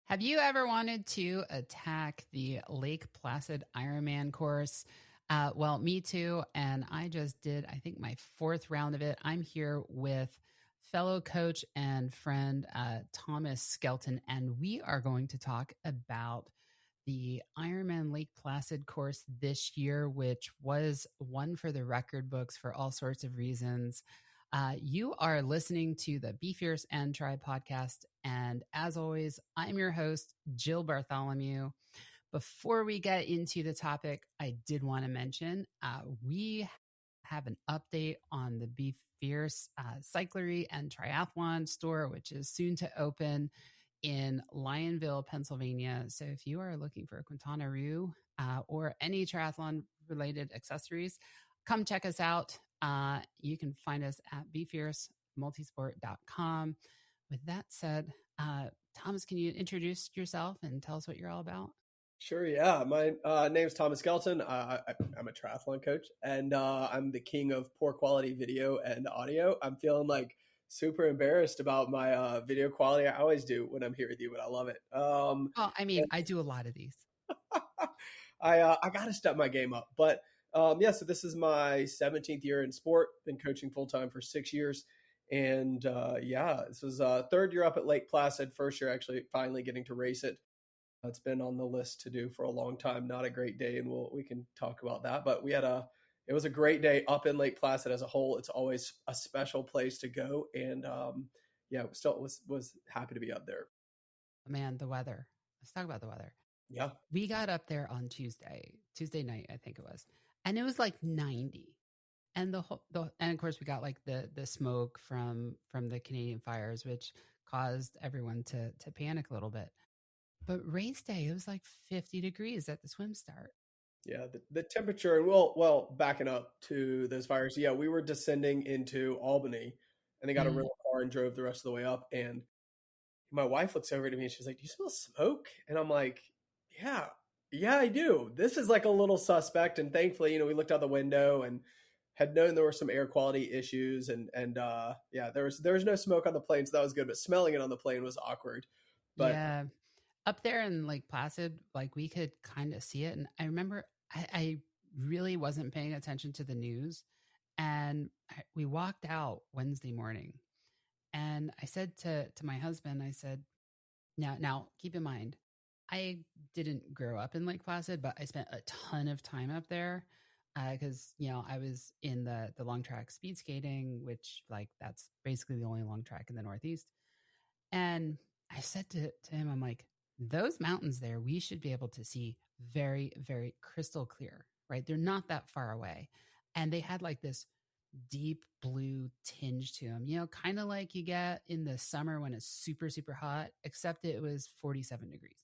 Have you ever wanted to attack the Lake Placid Ironman course? Well, me too. And I just did, I think, my fourth round of it. I'm here with fellow coach and friend Thomas Skelton, and we are going to talk about the Ironman Lake Placid course this year, which was one for the record books for all sorts of reasons. You are listening to the Be Fierce and Try podcast. And as always, I'm your host, Jill Bartholomew. Before we get into the topic, I did want to mention we have an update on the Be Fierce cyclery and triathlon store, which is soon to open in Lionville, Pennsylvania. So if you are looking for a Quintana Roo or any triathlon related accessories, come check us out. You can find us at befiercemultisport.com. With that said, Thomas, can you introduce yourself and tell us what you're all about? Sure, yeah. My name's Thomas Skelton. I'm a triathlon coach, and I'm the king of poor quality video and audio. I'm feeling like super embarrassed about my video quality. I always do when I'm here with you, but I love it. Well, I mean, I do a lot of these. I got to step my game up. But yeah, so this is my 17th year in sport. Been coaching full time for 6 years. And yeah, this was third year up at Lake Placid. First year actually finally getting to race it. It's been on the list to do for a long time. Not a great day, and we can talk about that. But it was a great day up in Lake Placid as a whole. It's always a special place to go, and yeah, still was happy to be up there. Man, the weather. Let's talk about the weather. Yeah, we got up there on Tuesday night, I think it was, and it was like 90. And and of course we got like the smoke from the Canadian fires, which caused everyone to panic a little bit. But race day, it was like 50 degrees at the swim start. Yeah, the temperature, and well, backing up to those fires, yeah, we were descending into Albany, and they got a rental car and drove the rest of the way up. And my wife looks over to me and she's like, "Do you smell smoke?" And I'm like, "Yeah, I do. This is like a little suspect." And thankfully, we looked out the window and had known there were some air quality issues, and yeah, there was no smoke on the plane, so that was good. But smelling it on the plane was awkward. But yeah, up there in Lake Placid, like we could kind of see it. And I remember I really wasn't paying attention to the news. And we walked out Wednesday morning. And I said to my husband, I said, now keep in mind, I didn't grow up in Lake Placid, but I spent a ton of time up there because, I was in the long track speed skating, which like that's basically the only long track in the Northeast. And I said to him, I'm like, those mountains there, we should be able to see very, very crystal clear, right? They're not that far away. And they had like this deep blue tinge to them, kind of like you get in the summer when it's super, super hot, except it was 47 degrees.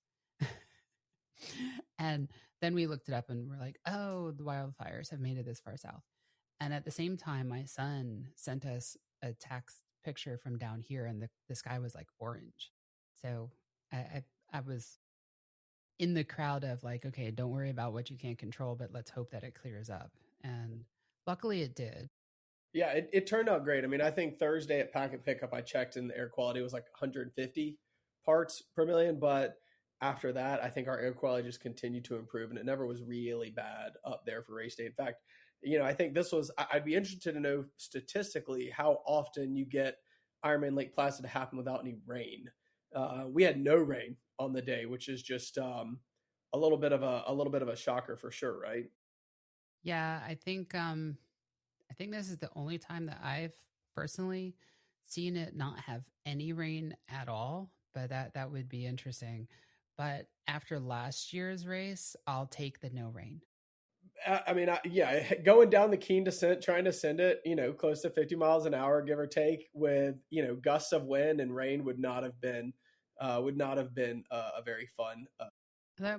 And then we looked it up and we're like, oh, the wildfires have made it this far south. And at the same time, my son sent us a text picture from down here, and the sky was like orange. So I was in the crowd of like, okay, don't worry about what you can't control, but let's hope that it clears up. And luckily it did. Yeah, it turned out great. I mean, I think Thursday at Packet Pickup, I checked and the air quality was like 150 parts per million. But after that, I think our air quality just continued to improve, and it never was really bad up there for race day. In fact, I think I'd be interested to know statistically how often you get Ironman Lake Placid to happen without any rain. We had no rain on the day, which is just a little bit of a shocker for sure, right? Yeah, I think this is the only time that I've personally seen it not have any rain at all, but that would be interesting. But after last year's race, I'll take the no rain. I mean, yeah, going down the Keene descent, trying to send it, close to 50 miles an hour, give or take, with, gusts of wind and rain would not have been a very fun. I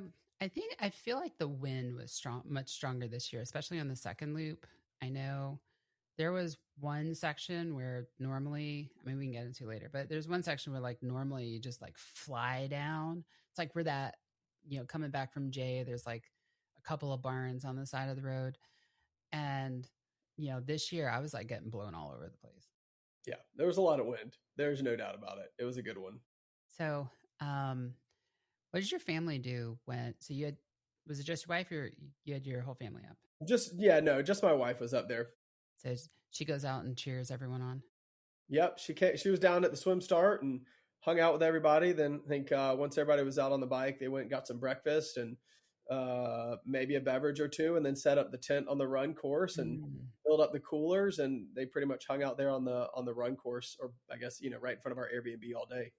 feel like the wind was much stronger this year, especially on the second loop. I know there was one section where normally, I mean, we can get into later, but there's one section where like normally you just like fly down. It's like where that, coming back from Jay, there's like a couple of barns on the side of the road. And, this year I was like getting blown all over the place. Yeah, there was a lot of wind. There's no doubt about it. It was a good one. So, What did your family do when? So you had, was it just your wife, or you had your whole family up? Just yeah, no, just my wife was up there. So she goes out and cheers everyone on. Yep, she was down at the swim start and hung out with everybody. Then I think once everybody was out on the bike, they went and got some breakfast and maybe a beverage or two, and then set up the tent on the run course and Mm. filled up the coolers, and they pretty much hung out there on the run course, or I guess right in front of our Airbnb all day.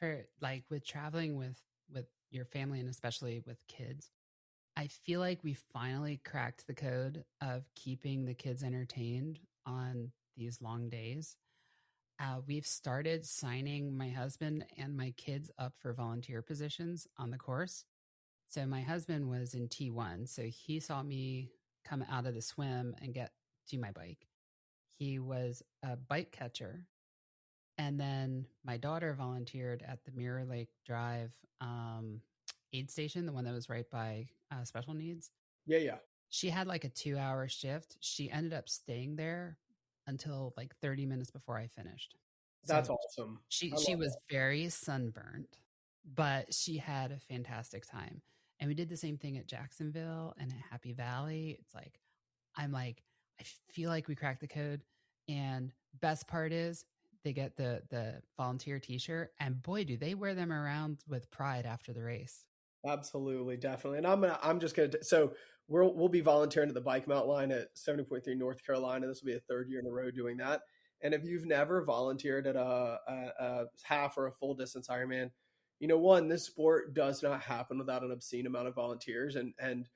For like with traveling with your family and especially with kids, I feel like we finally cracked the code of keeping the kids entertained on these long days. We've started signing my husband and my kids up for volunteer positions on the course. So my husband was in T1, so he saw me come out of the swim and get to my bike. He was a bike catcher. And then my daughter volunteered at the Mirror Lake Drive aid station, the one that was right by special needs. Yeah, yeah, She had like a 2 hour shift. She ended up staying there until like 30 minutes before I finished. So that's awesome. I she love was that. very sunburnt, but she had a fantastic time. And we did the same thing at Jacksonville and at Happy Valley. It's like I'm like, I feel like we cracked the code. And best part is they get the volunteer t-shirt, and boy, do they wear them around with pride after the race. Absolutely, definitely. And I'm just gonna so we'll be volunteering at the Bike Mount line at 70.3 North Carolina. This will be a third year in a row doing that. And if you've never volunteered at a half or a full distance Ironman, one, this sport does not happen without an obscene amount of volunteers. And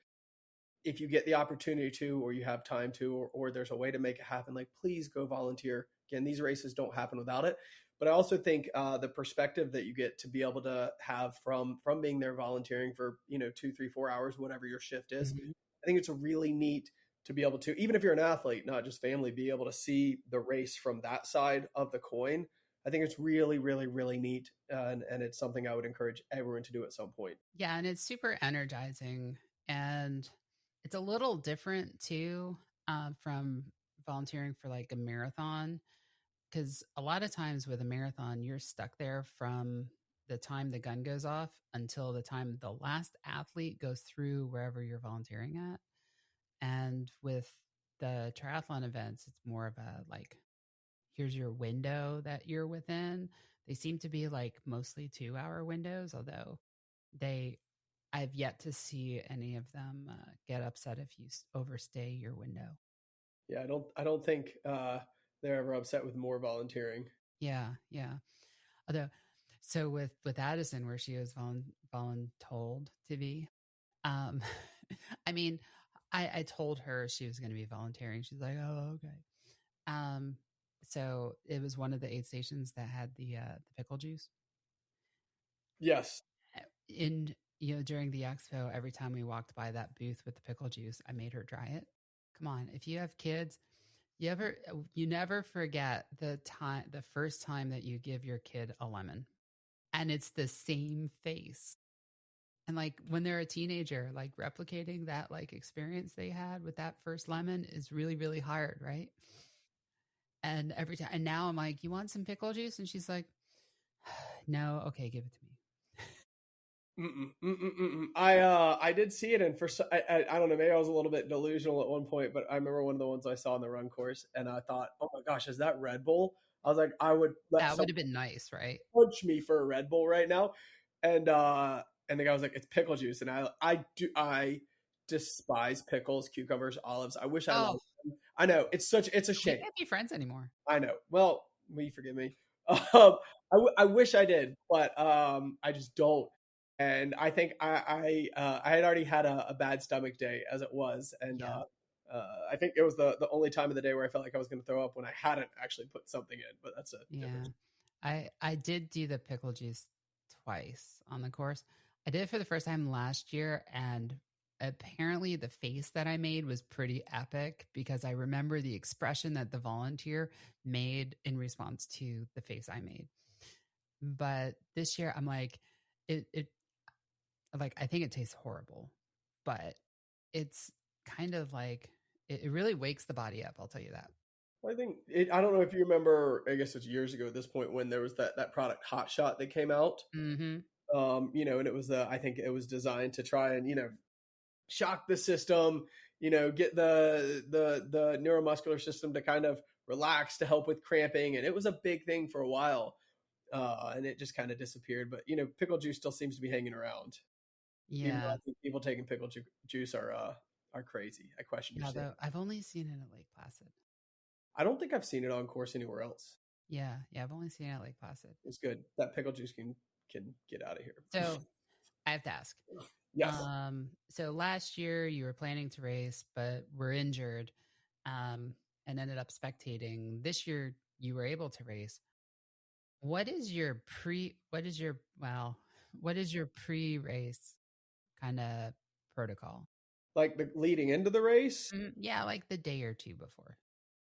if you get the opportunity to, or you have time to, or there's a way to make it happen, like please go volunteer. Again, these races don't happen without it. But I also think the perspective that you get to be able to have from being there volunteering for 2, 3, 4 hours, whatever your shift is, Mm-hmm. I think it's a really neat to be able to, even if you're an athlete, not just family, be able to see the race from that side of the coin. I think it's really, really, really neat, and it's something I would encourage everyone to do at some point. Yeah, and it's super energizing, and it's a little different too from volunteering for like a marathon, because a lot of times with a marathon, you're stuck there from the time the gun goes off until the time the last athlete goes through wherever you're volunteering at. And with the triathlon events, it's more of a like, here's your window that you're within. They seem to be like mostly 2 hour windows, although they, I've yet to see any of them get upset if you overstay your window. Yeah, I don't think they're ever upset with more volunteering. Yeah, yeah. Although, so with Addison, where she was voluntold to be, um, I mean, I told her she was going to be volunteering. She's like, oh, okay. Um, so it was one of the aid stations that had the pickle juice. Yes. In during the expo, every time we walked by that booth with the pickle juice, I made her try it. Come on, if you have kids, you never forget the first time that you give your kid a lemon, and it's the same face. And like when they're a teenager, like replicating that like experience they had with that first lemon is really, really hard, right? And every time, and now I'm like, you want some pickle juice? And she's like, no, okay, give it to me. Mm-mm, mm-mm, mm-mm. I did see it, and I don't know, maybe I was a little bit delusional at one point, but I remember one of the ones I saw on the run course, and I thought, oh my gosh, is that Red Bull? I was like, I would let That would someone have been nice, right? punch me for a Red Bull right now, and the guy was like, it's pickle juice, and I despise pickles, cucumbers, olives. I wish I Oh, liked them. I know it's a we shame. can't be friends anymore. I know. Well, will you forgive me? I wish I did, but I just don't. And I think I had already had a bad stomach day as it was, and Yeah, I think it was the only time of the day where I felt like I was going to throw up when I hadn't actually put something in. But that's a different. yeah. I did do the pickle juice twice on the course. I did it for the first time last year, and apparently the face that I made was pretty epic because I remember the expression that the volunteer made in response to the face I made. But this year I'm like, it like I think it tastes horrible, but it's kind of like it really wakes the body up, I'll tell you that. I think I don't know if you remember. I guess it's years ago at this point when there was that product Hot Shot that came out. Mm-hmm. And it was I think it was designed to try and shock the system, get the neuromuscular system to kind of relax to help with cramping, and it was a big thing for a while, and it just kind of disappeared. But pickle juice still seems to be hanging around. Even though Yeah. I think people taking juice are crazy. I question your Yeah, statement. though I've only seen it at Lake Placid. I don't think I've seen it on course anywhere else. Yeah, I've only seen it at Lake Placid. It's good. That pickle juice can get out of here. So I have to ask. Yes. So last year you were planning to race, but were injured, and ended up spectating. This year you were able to race. What is your pre-race kind of protocol? Like the leading into the race. Yeah, like the day or two before.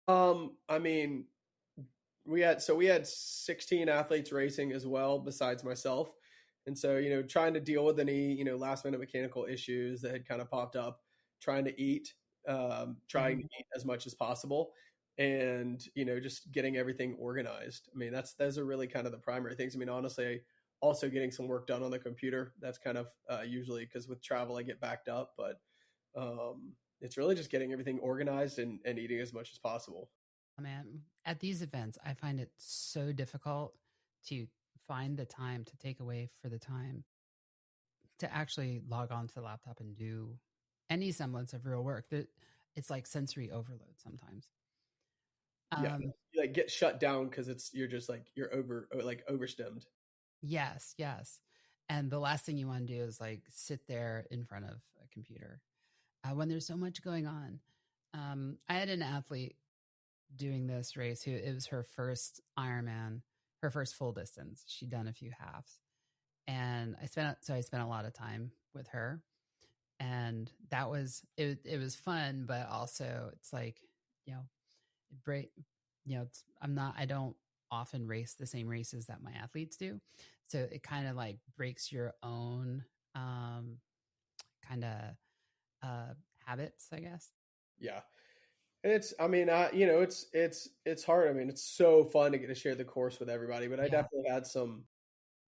I mean, we had 16 athletes racing as well besides myself, and so trying to deal with any last minute mechanical issues that had kind of popped up, trying to eat trying to eat as much as possible, and just getting everything organized. I mean, those are really kind of the primary things. I mean, honestly, also getting some work done on the computer. That's kind of usually, because with travel I get backed up, but it's really just getting everything organized and eating as much as possible. Man, at these events, I find it so difficult to find the time to take away for the time to actually log on to the laptop and do any semblance of real work. That it's like sensory overload sometimes. Yeah, you like get shut down because you're overstimmed. Yes, yes. And the last thing you want to do is like sit there in front of a computer when there's so much going on. I had an athlete doing this race who it was her first Ironman, her first full distance. She'd done a few halves, and I spent a lot of time with her, and that was it. It was fun, but also it's like break. I don't often race the same races that my athletes do, so it kind of like breaks your own kind of habits, I guess. Yeah. And it's hard. I mean, it's so fun to get to share the course with everybody, but I Yeah. definitely had some,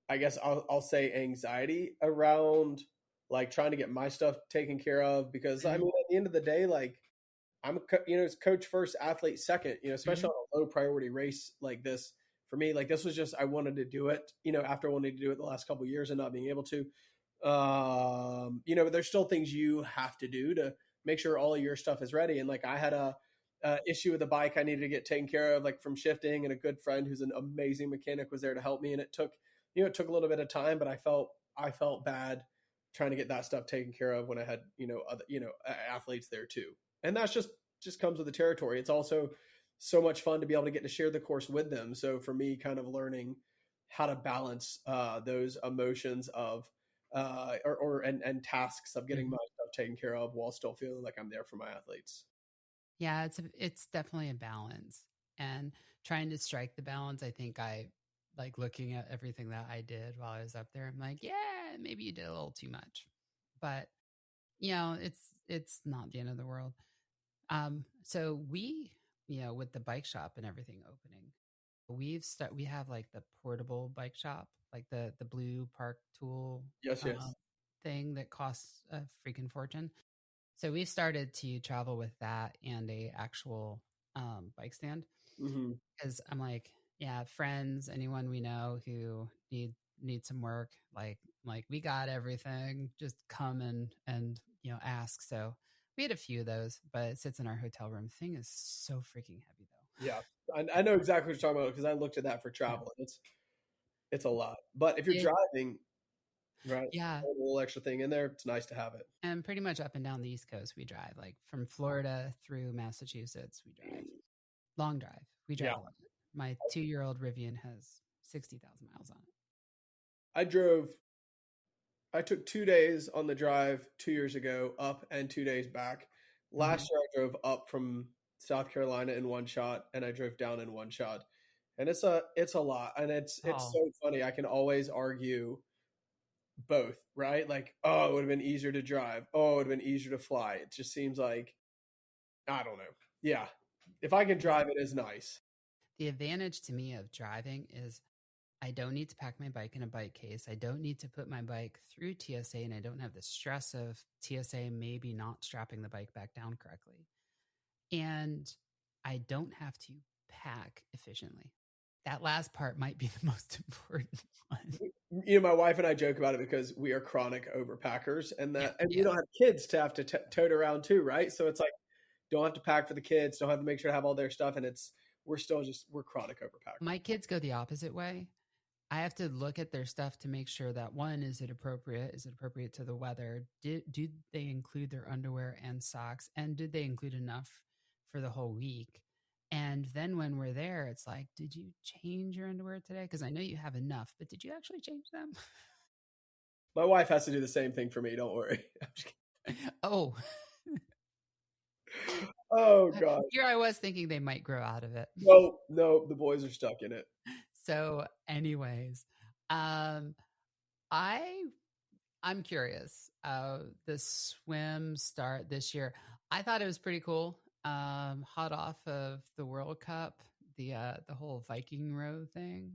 I guess I'll say, anxiety around like trying to get my stuff taken care of, because I Mhm. mean, at the end of the day, like it's coach first, athlete second, especially Mhm. on a low priority race like this. For me, like this was just, I wanted to do it, after wanting to do it the last couple of years and not being able to. But there's still things you have to do to make sure all of your stuff is ready. And like I had a issue with the bike I needed to get taken care of, like from shifting, and a good friend who's an amazing mechanic was there to help me. And it took a little bit of time, but I felt bad trying to get that stuff taken care of when I had other athletes there too. And that's just comes with the territory. It's also so much fun to be able to get to share the course with them. So for me, kind of learning how to balance those emotions of and tasks of getting Mhm. my stuff taken care of while still feeling like I'm there for my athletes. Yeah, it's definitely a balance, and trying to strike the balance. I think I like looking at everything that I did while I was up there. I'm like, yeah, maybe you did a little too much, but it's not the end of the world. So we, with the bike shop and everything opening, we have like the portable bike shop, like the blue park tool Yes, yes. thing that costs a freaking fortune. So we've started to travel with that and a actual bike stand, Mm-hmm. because I'm like, yeah, friends, anyone we know who need some work, like we got everything. Just come and ask. So we had a few of those, but it sits in our hotel room. The thing is so freaking heavy though. Yeah, I know exactly what you're talking about because I looked at that for Yeah. travel. It's a lot, but if you're It, driving, right, yeah. a little extra thing in there, it's nice to have it. And pretty much up and down the East Coast, we drive, like from Florida through Massachusetts. We drive long drive. We Yeah, drive a lot. My 2-year-old Rivian has 60,000 miles on it. I drove. I took 2 days on the drive 2 years ago up and 2 days back. Mhm. Last year I drove up from South Carolina in one shot, and I drove down in one shot, and it's a lot, and it's Oh, so funny. I can always argue both, right? Like, oh, it would have been easier to drive. Oh, it would have been easier to fly. It just seems like, I don't know. Yeah, if I can the, drive, it is nice. the advantage to me of driving is I don't need to pack my bike in a bike case. I don't need to put my bike through TSA, and I don't have the stress of TSA maybe not strapping the bike back down correctly. And I don't have to pack efficiently. That last part might be the most important one. My wife and I joke about it because we are chronic overpackers, and Yeah, and we yeah. don't have kids to have to tote around too, right? So it's like don't have to pack for the kids, don't have to make sure to have all their stuff, and we're chronic overpackers. My kids go the opposite way. I have to look at their stuff to make sure that one, is it appropriate? Is it appropriate to the weather? Do they include their underwear and socks? And did they include enough for the whole week? And then when we're there, it's like, did you change your underwear today? Because I know you have enough, but did you actually change them? My wife has to do the same thing for me. Don't worry. Oh, Oh God. here I was thinking they might grow out of it. No, no, the boys are stuck in it. So, anyways, um, I I'm curious. The swim start this year, I thought it was pretty cool. Hot off of the World Cup, the whole Viking row thing.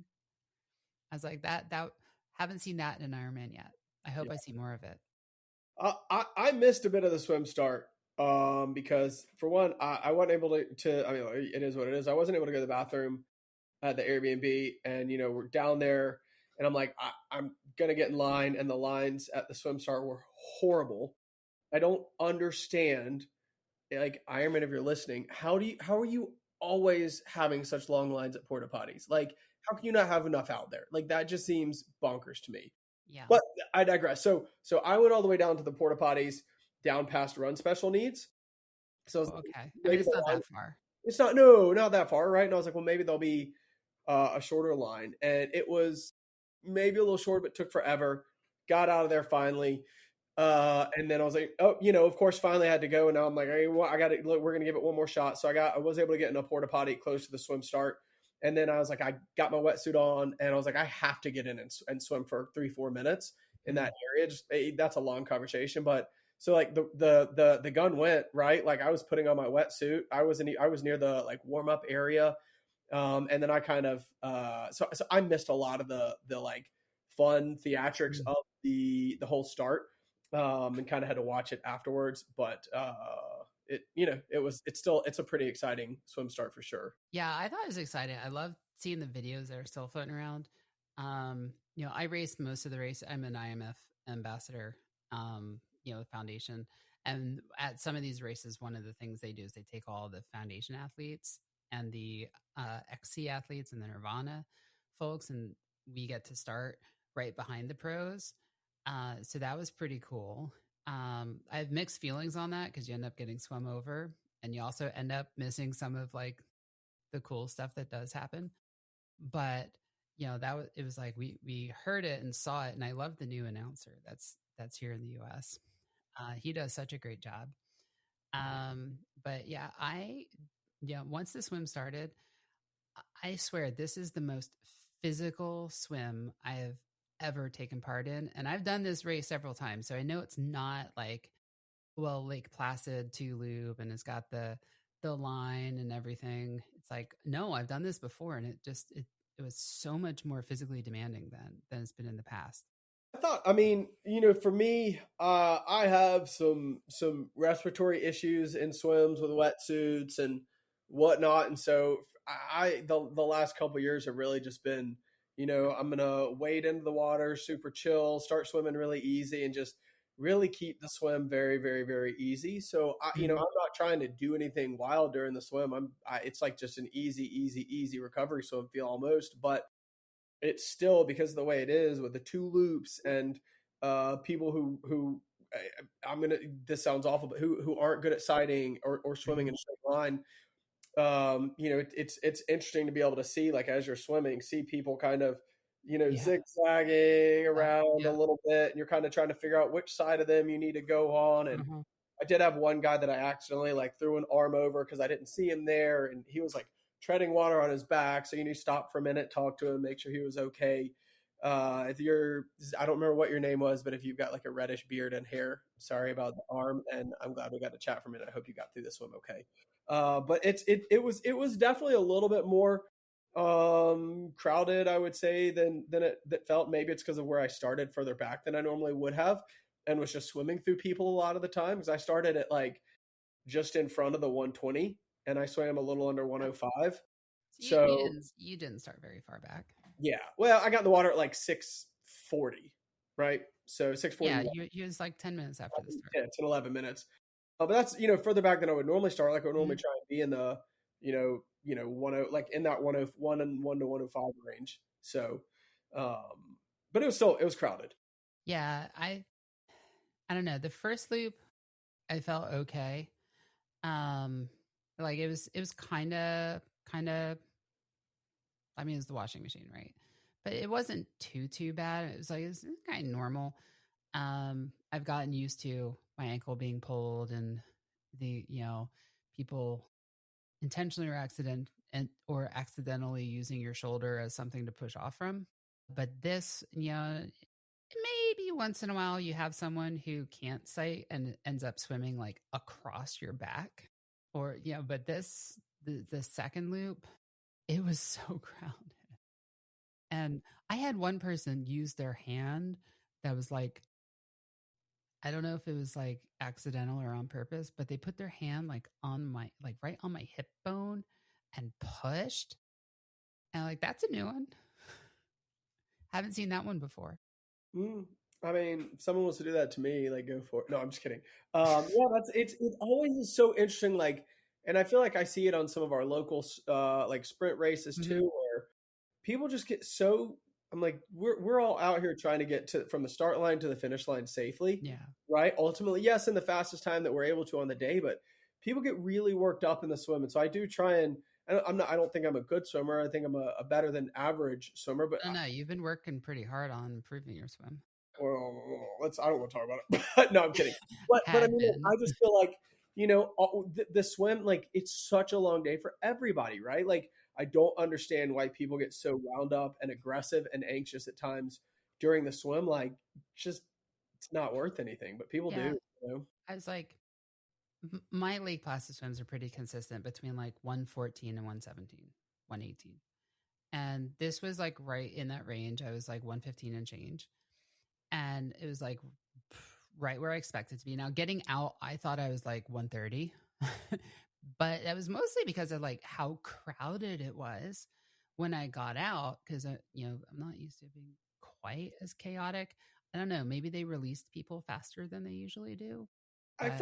I was like that haven't seen that in an Ironman yet. I hope Yeah. I see more of it. I missed a bit of the swim start because for one, I wasn't able to. I mean, it is what it is. I wasn't able to go to the bathroom at the Airbnb, and we're down there, and I'm like, I'm gonna get in line, and the lines at the swim start were horrible. I don't understand, like Ironman, if you're listening, how are you always having such long lines at porta potties? Like, how can you not have enough out there? Like that just seems bonkers to me. Yeah. But I digress. So I went all the way down to the porta potties, down past run special needs. So I was Oh, like, okay. I mean, maybe it's the not line, that far. it's not no, not that far, right? And I was like, well, maybe there'll be a shorter line, and it was maybe a little short, but took forever. Got out of there finally, and then I was like, oh, of course, finally I had to go, and now I'm like, hey, well, I got to look. We're gonna give it one more shot. So I was able to get in a porta potty close to the swim start, and then I was like, I got my wetsuit on, and I was like, I have to get in and swim for 3-4 minutes in that area. Just that's a long conversation, but. So like the gun went right. Like I was putting on my wetsuit. I was near the like warm up area, and then I kind of so I missed a lot of the like fun theatrics of the whole start, and kind of had to watch it afterwards. But it's a pretty exciting swim start for sure. Yeah, I thought it was exciting. I love seeing the videos that are still floating around. I raced most of the race. I'm an IMF ambassador, the foundation. And at some of these races, one of the things they do is they take all the foundation athletes and the XC athletes and the Nirvana folks, and we get to start right behind the pros. So that was pretty cool. I have mixed feelings on that because you end up getting swum over, and you also end up missing some of like the cool stuff that does happen. But it was like we heard it and saw it, and I love the new announcer that's here in the US. He does such a great job. But once the swim started, I swear this is the most physical swim I have ever taken part in. And I've done this race several times. So I know it's not like, well, Lake Placid to loop and it's got the line and everything. It's like, no, I've done this before, and it was so much more physically demanding than it's been in the past. I mean, for me, I have some respiratory issues in swims with wetsuits and whatnot, and so the last couple of years have really just been, I'm gonna wade into the water, super chill, start swimming really easy, and just really keep the swim very, very, very easy. So I'm not trying to do anything wild during the swim. It's like just an easy recovery swim feel almost, but it's still because of the way it is with the two loops and people who I'm gonna this sounds awful, but who aren't good at sighting or swimming in a straight line. It's interesting to be able to see, like, as you're swimming, see people kind of Yeah. zigzagging around a Yeah. little bit, and you're kind of trying to figure out which side of them you need to go on. And Uh-huh. I did have one guy that I accidentally like threw an arm over because I didn't see him there, and he was like treading water on his back. So you need to stop for a minute, talk to him, make sure he was okay. If you're, I don't remember what your name was, but if you've got like a reddish beard and hair, sorry about the arm. And I'm glad we got to chat for a minute. I hope you got through this one okay. But it was definitely a little bit more. Crowded, I would say, than it that felt. Maybe it's because of where I started further back than I normally would have, and was just swimming through people a lot of the time. Because I started at like just in front of the 120, and I swam a little under Oh, 105. so So you didn't start very far back. yeah, well, I got in the water at like 6:40, right? So 6:41, Yeah, you was like 10 minutes after the start. yeah, 10, 11 minutes. But that's further back than I would normally start. Like I would normally Mhm. try and be in the like in that 101 and 1 to 105 range. So, um, but it was crowded. Yeah, I don't know. The first loop I felt okay. Um, like it was kind of. I mean, it was the washing machine, right? But it wasn't too bad. It was like it's kind of normal. I've gotten used to my ankle being pulled and the people intentionally or accidentally using your shoulder as something to push off from. But this, maybe once in a while you have someone who can't sight and ends up swimming like across your back, or but the second loop, it was so crowded, and I had one person use their hand that was like, I don't know if it was like accidental or on purpose, but they put their hand like right on my hip bone and pushed. And like, that's a new one. Haven't seen that one before. Mm, I mean, if someone wants to do that to me, like go for it. No, I'm just kidding. Yeah, that's it always is so interesting. Like, and I feel like I see it on some of our local like sprint races Hmm. too, where people just get so. I'm like, we're all out here trying to get to from the start line to the finish line safely, Yeah. right? Ultimately, yes, in the fastest time that we're able to on the day, but people get really worked up in the swim, and so I do try and. I'm not. I don't think I'm a good swimmer. I think I'm a better than average swimmer, but No, you've been working pretty hard on improving your swim. well, let's. I don't want to talk about it. But no, I'm kidding. But I Had mean, been. I just feel like the swim, like it's such a long day for everybody, right? Like I don't understand why people get so wound up and aggressive and anxious at times during the swim. Like, just it's not worth anything, but people Yeah. do. You know? I was like, my Lake Placid swims are pretty consistent between like 114 and 117, 118. And this was like right in that range. I was like 115 and change. And it was like right where I expected to be. Now, getting out, I thought I was like 130, but that was mostly because of like how crowded it was when I got out. Because I'm not used to it being quite as chaotic. I don't know. Maybe they released people faster than they usually do. But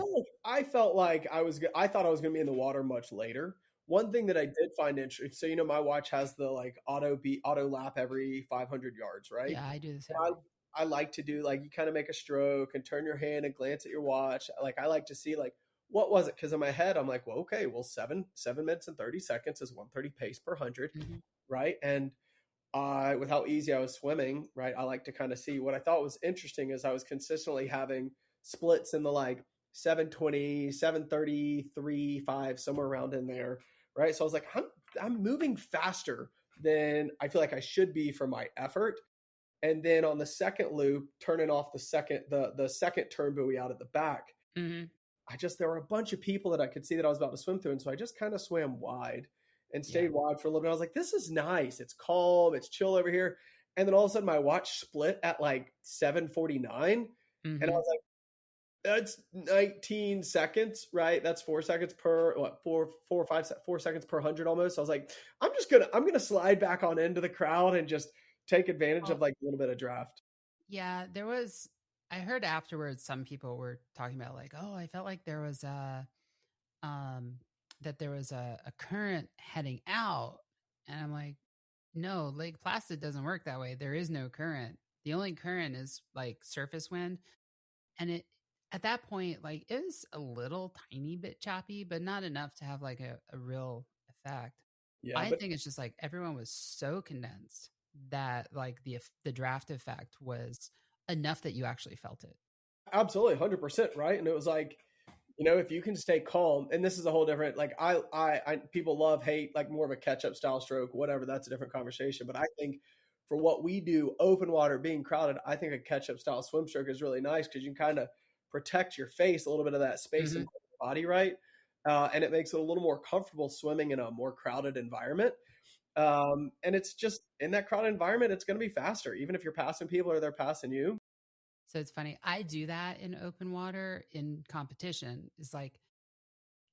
I felt like I thought I was going to be in the water much later. One thing that I did find interesting, so my watch has the like auto lap every 500 yards, right? yeah, I do the same I thing. I like to do like you kind of make a stroke and turn your hand and glance at your watch. Like I like to see like what was it? Because in my head I'm like, well, okay, well 7 minutes and 30 seconds is 130 pace per 100, Hmm. right? And I with how easy I was swimming, right? I like to kind of see what I thought was interesting is I was consistently having splits in the like 720, 733, 5, somewhere around in there, right? So I was like, I'm moving faster than I feel like I should be for my effort. And then on the second loop, turning off the second turn buoy out at the back, Hmm. there were a bunch of people that I could see that I was about to swim through, and so I just kind of swam wide and Yeah. stayed wide for a little bit. I was like, this is nice. It's calm. It's chill over here. And then all of a sudden, my watch split at like 7:49, and I Hmm. was like, that's 19 seconds, right? That's 4 seconds per what 4 seconds per 100 almost. I was like, I'm gonna slide back on into the crowd and just take advantage of Well, like a little bit of draft. yeah, I heard afterwards some people were talking about like, oh, I felt like there was um a current heading out. And I'm like, no, Lake Placid doesn't work that way. There is no current. The only current is like surface wind. And it at that point, like it was a little tiny bit choppy, but not enough to have like a real effect. Yeah, I but think it's just like everyone was so condensed that like the draft effect was enough that you actually felt it. absolutely 100% right. And it was like, if you can stay calm, and this is a whole different, like people love hate, like more of a catch up style stroke, whatever. That's a different conversation. But I think for what we do, open water being crowded, I think a catch up style swim stroke is really nice because you can kind of protect your face, a little bit of that space in Hmm. your body, right? And it makes it a little more comfortable swimming in a more crowded environment. And it's just in that crowded environment, it's going to be faster, even if you're passing people or they're passing you. So it's funny. I do that in open water in competition. It's like,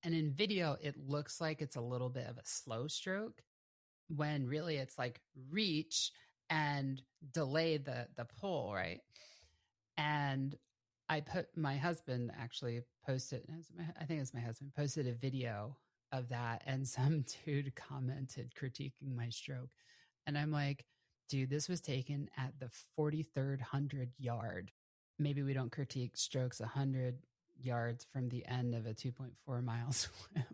and in video, it looks like it's a little bit of a slow stroke when really it's like reach and delay the pull, right? And I put my husband actually posted, I think it was my husband posted a video of that, and some dude commented critiquing my stroke. And I'm like, dude, this was taken at the 43rd 100 yard. Maybe we don't critique strokes 100 yards from the end of a 2.4 mile swim.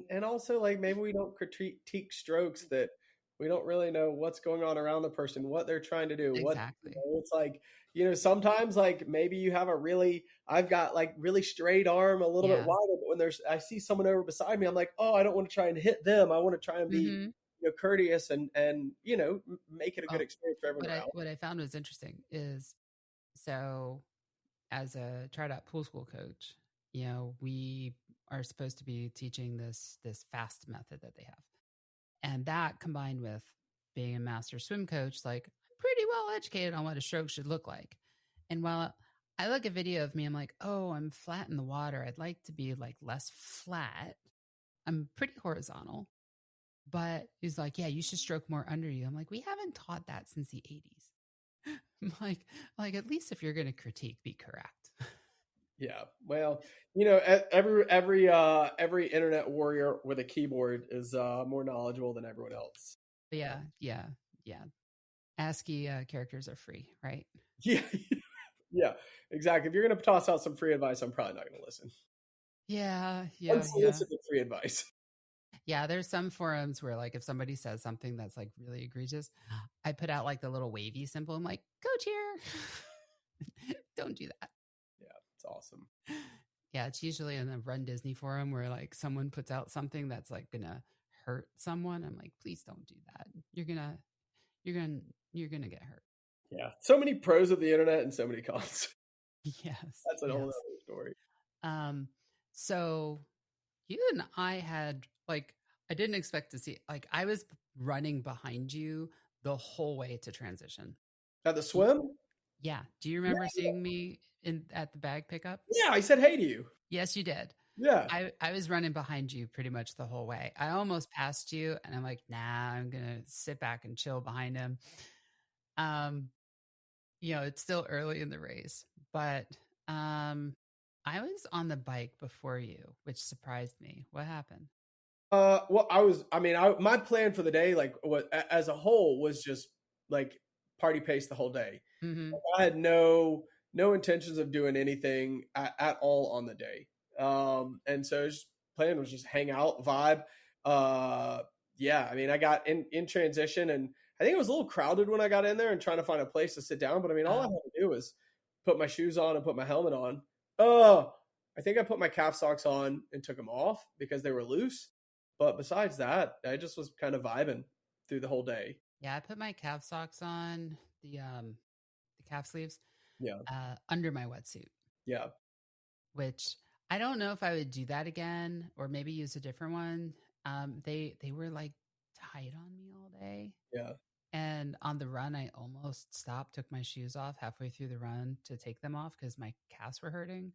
And also, like, maybe we don't critique strokes that we don't really know what's going on around the person, what they're trying to do, what, Exactly. it's like, sometimes like maybe you have I've got like really straight arm, a little bit Yeah. wider, but when I see someone over beside me, I'm like, oh, I don't want to try and hit them. I want to try and be, Mm-hmm. courteous and, make it a good Oh, experience for everyone what I around. what I found was interesting is, so as a tried out pool school coach, we are supposed to be teaching this fast method that they have. And that combined with being a master swim coach, like I'm pretty well educated on what a stroke should look like. And while I look at video of me, I'm like, oh, I'm flat in the water. I'd like to be like less flat. I'm pretty horizontal. But he's like, yeah, you should stroke more under you. I'm like, we haven't taught that since the 80s. I'm like at least if you're going to critique, be correct. Yeah. Well, every internet warrior with a keyboard is more knowledgeable than everyone else. But yeah. ASCII characters are free, right? Yeah. Yeah, exactly. If you're going to toss out some free advice, I'm probably not going to listen. Yeah. Unsolicited free advice. Yeah, there's some forums where like if somebody says something that's like really egregious, I put out like the little wavy symbol. I'm like, coach here. Don't do that. Yeah, it's awesome. Yeah, it's usually in the Run Disney forum where like someone puts out something that's like gonna hurt someone. I'm like, please don't do that. You're gonna get hurt. Yeah. So many pros of the internet and so many cons. Yes. That's a whole Yes. other story. So you and I had like, I didn't expect to see, like, I was running behind you the whole way to transition. At the swim? Yeah. Do you remember seeing me at the bag pickup? Yeah, I said hey to you. Yes, you did. Yeah. I was running behind you pretty much the whole way. I almost passed you and I'm like, nah, I'm going to sit back and chill behind him. It's still early in the race, but I was on the bike before you, which surprised me. What happened? Well, my plan for the day, like what as a whole, was just like party pace the whole day. Mm-hmm. I had no intentions of doing anything at all on the day. And so plan was just hang out, vibe. Yeah, I mean, I got in transition, and I think it was a little crowded when I got in there and trying to find a place to sit down. But I mean, all I had to do was put my shoes on and put my helmet on. I think I put my calf socks on and took them off because they were loose. But besides that, I just was kind of vibing through the whole day. Yeah, I put my calf socks on, the calf sleeves, Yeah. under my wetsuit, Yeah. which I don't know if I would do that again or maybe use a different one. They were like tight on me all day. Yeah. And on the run, I almost stopped, took my shoes off halfway through the run to take them off because my calves were hurting.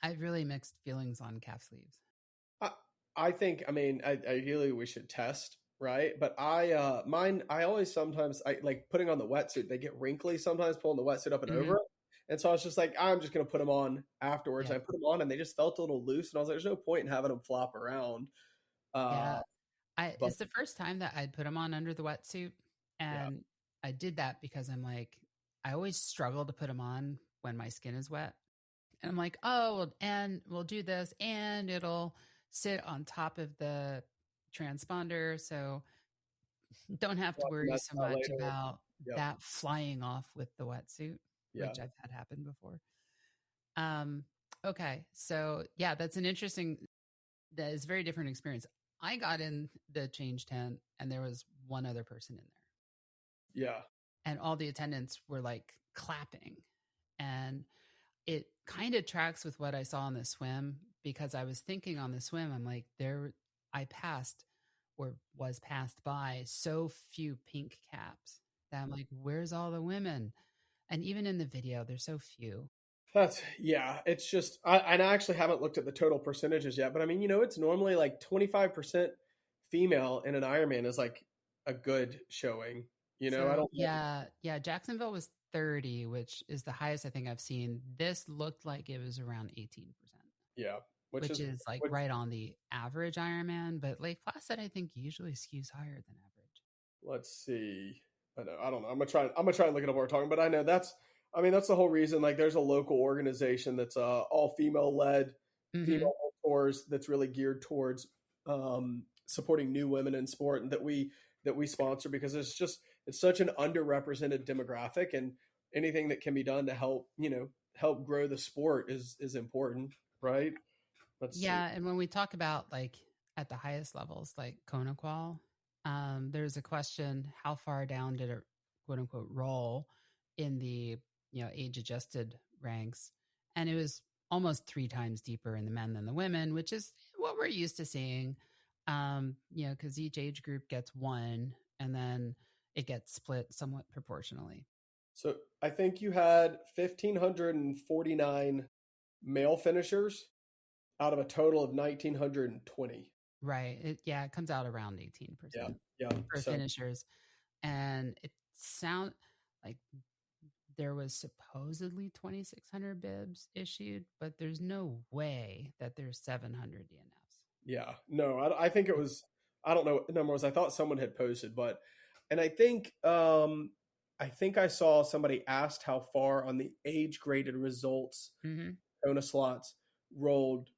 I had really mixed feelings on calf sleeves. I think, I mean, ideally we should test, right? But I always sometimes, I like putting on the wetsuit, they get wrinkly sometimes, pulling the wetsuit up and over it. And so I was just like, I'm just going to put them on afterwards. Yeah. I put them on and they just felt a little loose. And I was like, there's no point in having them flop around. Yeah. But It's the first time that I'd put them on under the wetsuit. yeah, And I did that because I'm like, I always struggle to put them on when my skin is wet. And I'm like, oh, well, and we'll do this and it'll sit on top of the transponder. So don't have to worry that's so not much later. about Yep. that flying off with the wetsuit, Yeah. which I've had happen before. Okay. So yeah, that is a very different experience. I got in the change tent and there was one other person in there. Yeah. And all the attendants were like clapping. And it kind of tracks with what I saw on the swim because I was thinking on the swim, I'm like, I passed or was passed by so few pink caps that I'm like, where's all the women? And even in the video, there's so few. Yeah, it's just and I actually haven't looked at the total percentages yet, but I mean, it's normally like 25% female in an Ironman is like a good showing. I So don't know. yeah, Jacksonville was 30, which is the highest I think I've seen. This looked like it was around 18%, Yeah, which which is is like which right on the average Ironman. But Lake Placid, I think, usually skews higher than average. let's see. I don't know. I'm gonna try and look it up while we're talking, but I know that's the whole reason. Like, there's a local organization that's all female led, Mm-hmm. female mentors that's really geared towards supporting new women in sport, and that we sponsor because it's such an underrepresented demographic, and anything that can be done to help grow the sport is important, right? Let's see. Yeah, and when we talk about like at the highest levels, like Kona qual, there's a question: how far down did it quote unquote roll in the age adjusted ranks? And it was almost 3 times deeper in the men than the women, which is what we're used to seeing. Because each age group gets one, and then it gets split somewhat proportionally. So I think you had 1,549 male finishers out of a total of 1,920. Right. It comes out around Yeah, 18% yeah. for So finishers. And it sound like there was supposedly 2,600 bibs issued, but there's no way that there's 700 DNFs. yeah, no, I think it was. I don't know what the number was. I thought someone had posted, and I think I saw somebody asked how far on the age graded results Mm-hmm. Kona slots rolled.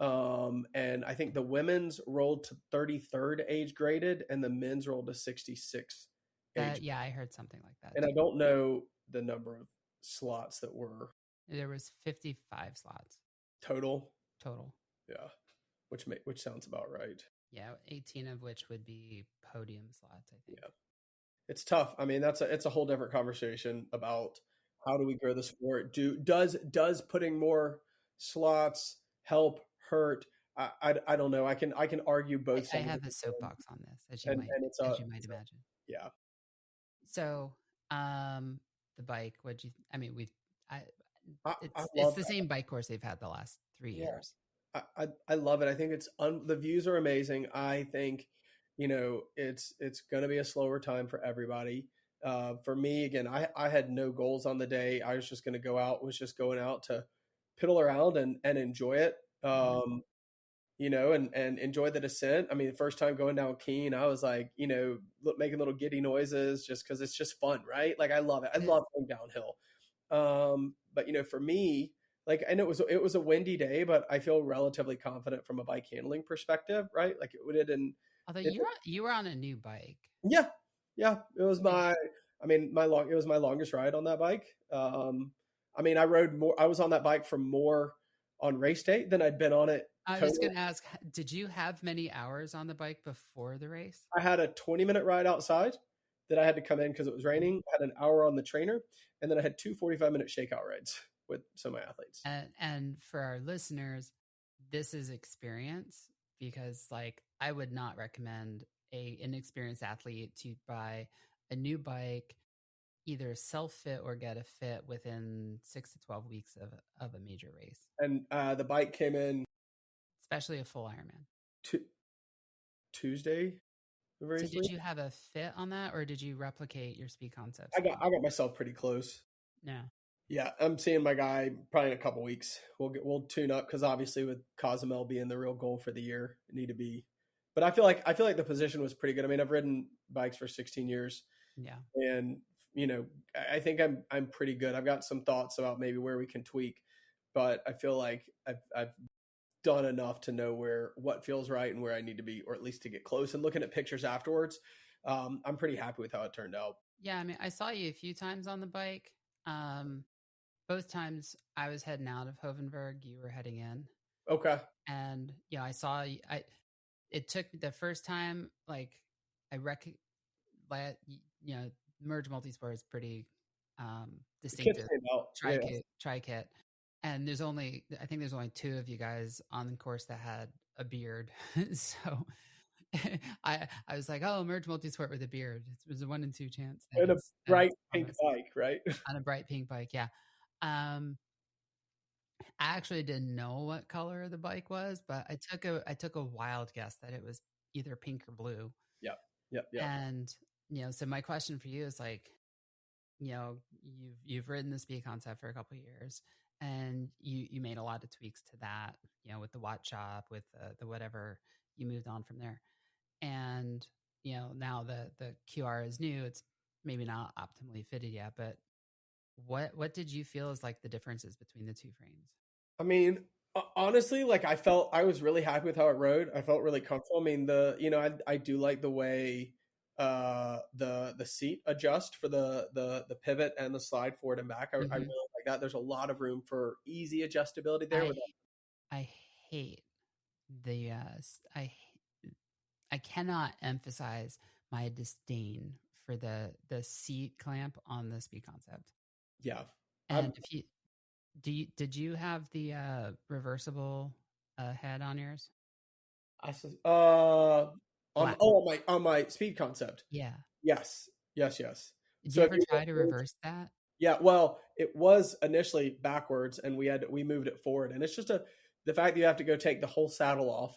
And I think the women's rolled to 33rd age graded, and the men's rolled to 66 age. Yeah, I heard something like that And I too. don't know the number of slots that were There was 55 slots total. total. Yeah, which sounds about right. Yeah, 18 of which would be podium slots, I think. Yeah, it's tough. I mean, it's a whole different conversation about how do we grow the sport. Does putting more slots help, hurt? I don't know. I can argue both I sides of have a it, soapbox on this, and as you might imagine. yeah. So, the bike, I mean, I, I it's love the that. same bike course they've had the last 3 years. I love it. I think the views are amazing. I think it's going to be a slower time for everybody. For me, again, I had no goals on the day. I was just going to was just going out to piddle around and enjoy it. Mm-hmm. And enjoy the descent. I mean, the first time going down Keene, I was like, making little giddy noises just because it's just fun, right? Like, I love it. I It is. love going downhill. But for me, like, I know it was a windy day, but I feel relatively confident from a bike handling perspective, right? Like, it didn't. Although It, you were on a new bike. yeah, yeah. It was And it was my longest ride on that bike. I mean, I rode more. I was on that bike for more on race day than I'd been on it I was total. going to ask, did you have many hours on the bike before the race? I had a 20-minute ride outside that I had to come in because it was raining. I had an hour on the trainer, and then I had two 45-minute shakeout rides with some of my athletes. And for our listeners, this is experience, because like I would not recommend a inexperienced athlete to buy a new bike, either self fit or get a fit within 6 to 12 weeks of a major race, And the bike came in especially a full Ironman. Tuesday, the So race did week. you have a fit on that, or did you replicate your speed concepts I on got that? I got myself pretty close. No. Yeah, I'm seeing my guy probably in a couple weeks. We'll tune up because obviously with Cozumel being the real goal for the year, it need to be. But I feel like the position was pretty good. I mean, I've ridden bikes for 16 years, Yeah. and I think I'm pretty good. I've got some thoughts about maybe where we can tweak, but I feel like I've done enough to know what feels right and where I need to be, or at least to get close. And looking at pictures afterwards, I'm pretty happy with how it turned out. Yeah, I mean, I saw you a few times on the bike. Both times I was heading out of Hovenberg, you were heading in. Okay. And I saw it took the first time, like I let merge multisport is pretty Kids distinctive. stand out. Yeah. Tri kit. And I think there's only two of you guys on the course that had a beard. So I was like, oh, merge multi-sport with a beard. It was a 1 in 2 chance And a that bright it's pink Thomas bike, right? on a bright pink bike. Yeah. Um, I actually didn't know what color the bike was, but I took a wild guess that it was either pink or blue. Yep. Yep. Yep. And so my question for you is like, you've ridden the speed concept for a couple of years, and you made a lot of tweaks to that, with the watch shop, with the whatever, you moved on from there. And now the QR is new. It's maybe not optimally fitted yet, but what did you feel is like the differences between the two frames? I mean, honestly, like I was really happy with how it rode. I felt really comfortable. I mean, I do like the way the seat adjust for the pivot and the slide forward and back. I Hmm. really like that. There's a lot of room for easy adjustability there. I I hate the I cannot emphasize my disdain for the seat clamp on the speed concept. Yeah. And if you did you have the reversible head on yours? I says, Black. on my speed concept. Yeah. Yes, yes, yes. Did you So if ever you try to reverse that? yeah, well, it was initially backwards, and we moved it forward, and it's just the fact that you have to go take the whole saddle off,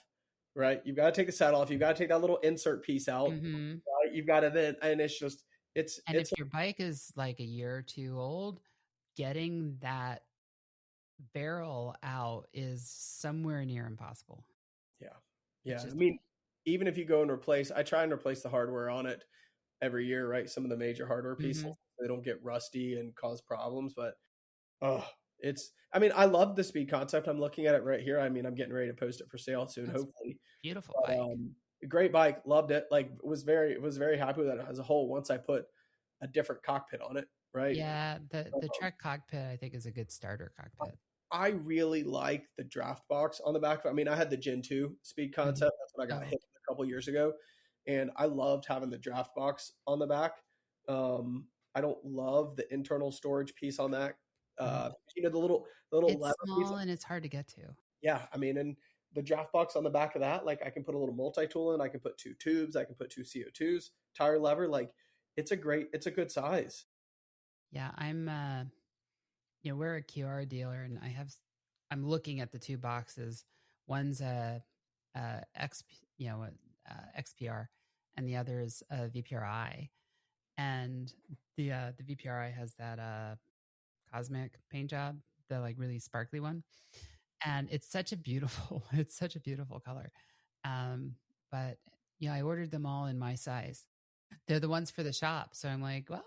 right? You've got to take the saddle off. You've got to take that little insert piece out. Hmm. Right? You've got to then, and it's just And if it's your bike is like a year or two old, getting that barrel out is somewhere near impossible. yeah, It's yeah. I just a mean, pain. even if you go and I try and replace the hardware on it every year, right? Some of the major hardware pieces, Hmm. they don't get rusty and cause problems, but oh, I mean, I love the speed concept. I'm looking at it right here. I mean, I'm getting ready to post it for sale soon, That's hopefully. beautiful But bike. great bike, loved it. Like was very happy with it as a whole. Once I put a different cockpit on it, right? Yeah, the Um, Trek cockpit I think is a good starter cockpit. I really like the draft box on the back. I mean, I had the Gen 2 speed Hmm. concept. That's what I got Oh, hit with a couple years ago. And I loved having the draft box on the back. I don't love the internal storage piece on that. oh, The little it's lever piece. small and it's hard to get to. Yeah, I mean, and the draft box on the back of that, like I can put a little multi-tool in, I can put two tubes, I can put two CO2s, tire lever, like it's a good size. Yeah, I'm we're a QR dealer, and I'm looking at the two boxes. One's a X, XPR, and the other is a VPRI. And the VPRI has that cosmic paint job, the like really sparkly one, and it's such a beautiful it's such a beautiful color. But I ordered them all in my size. They're the ones for the shop, so I'm like, well,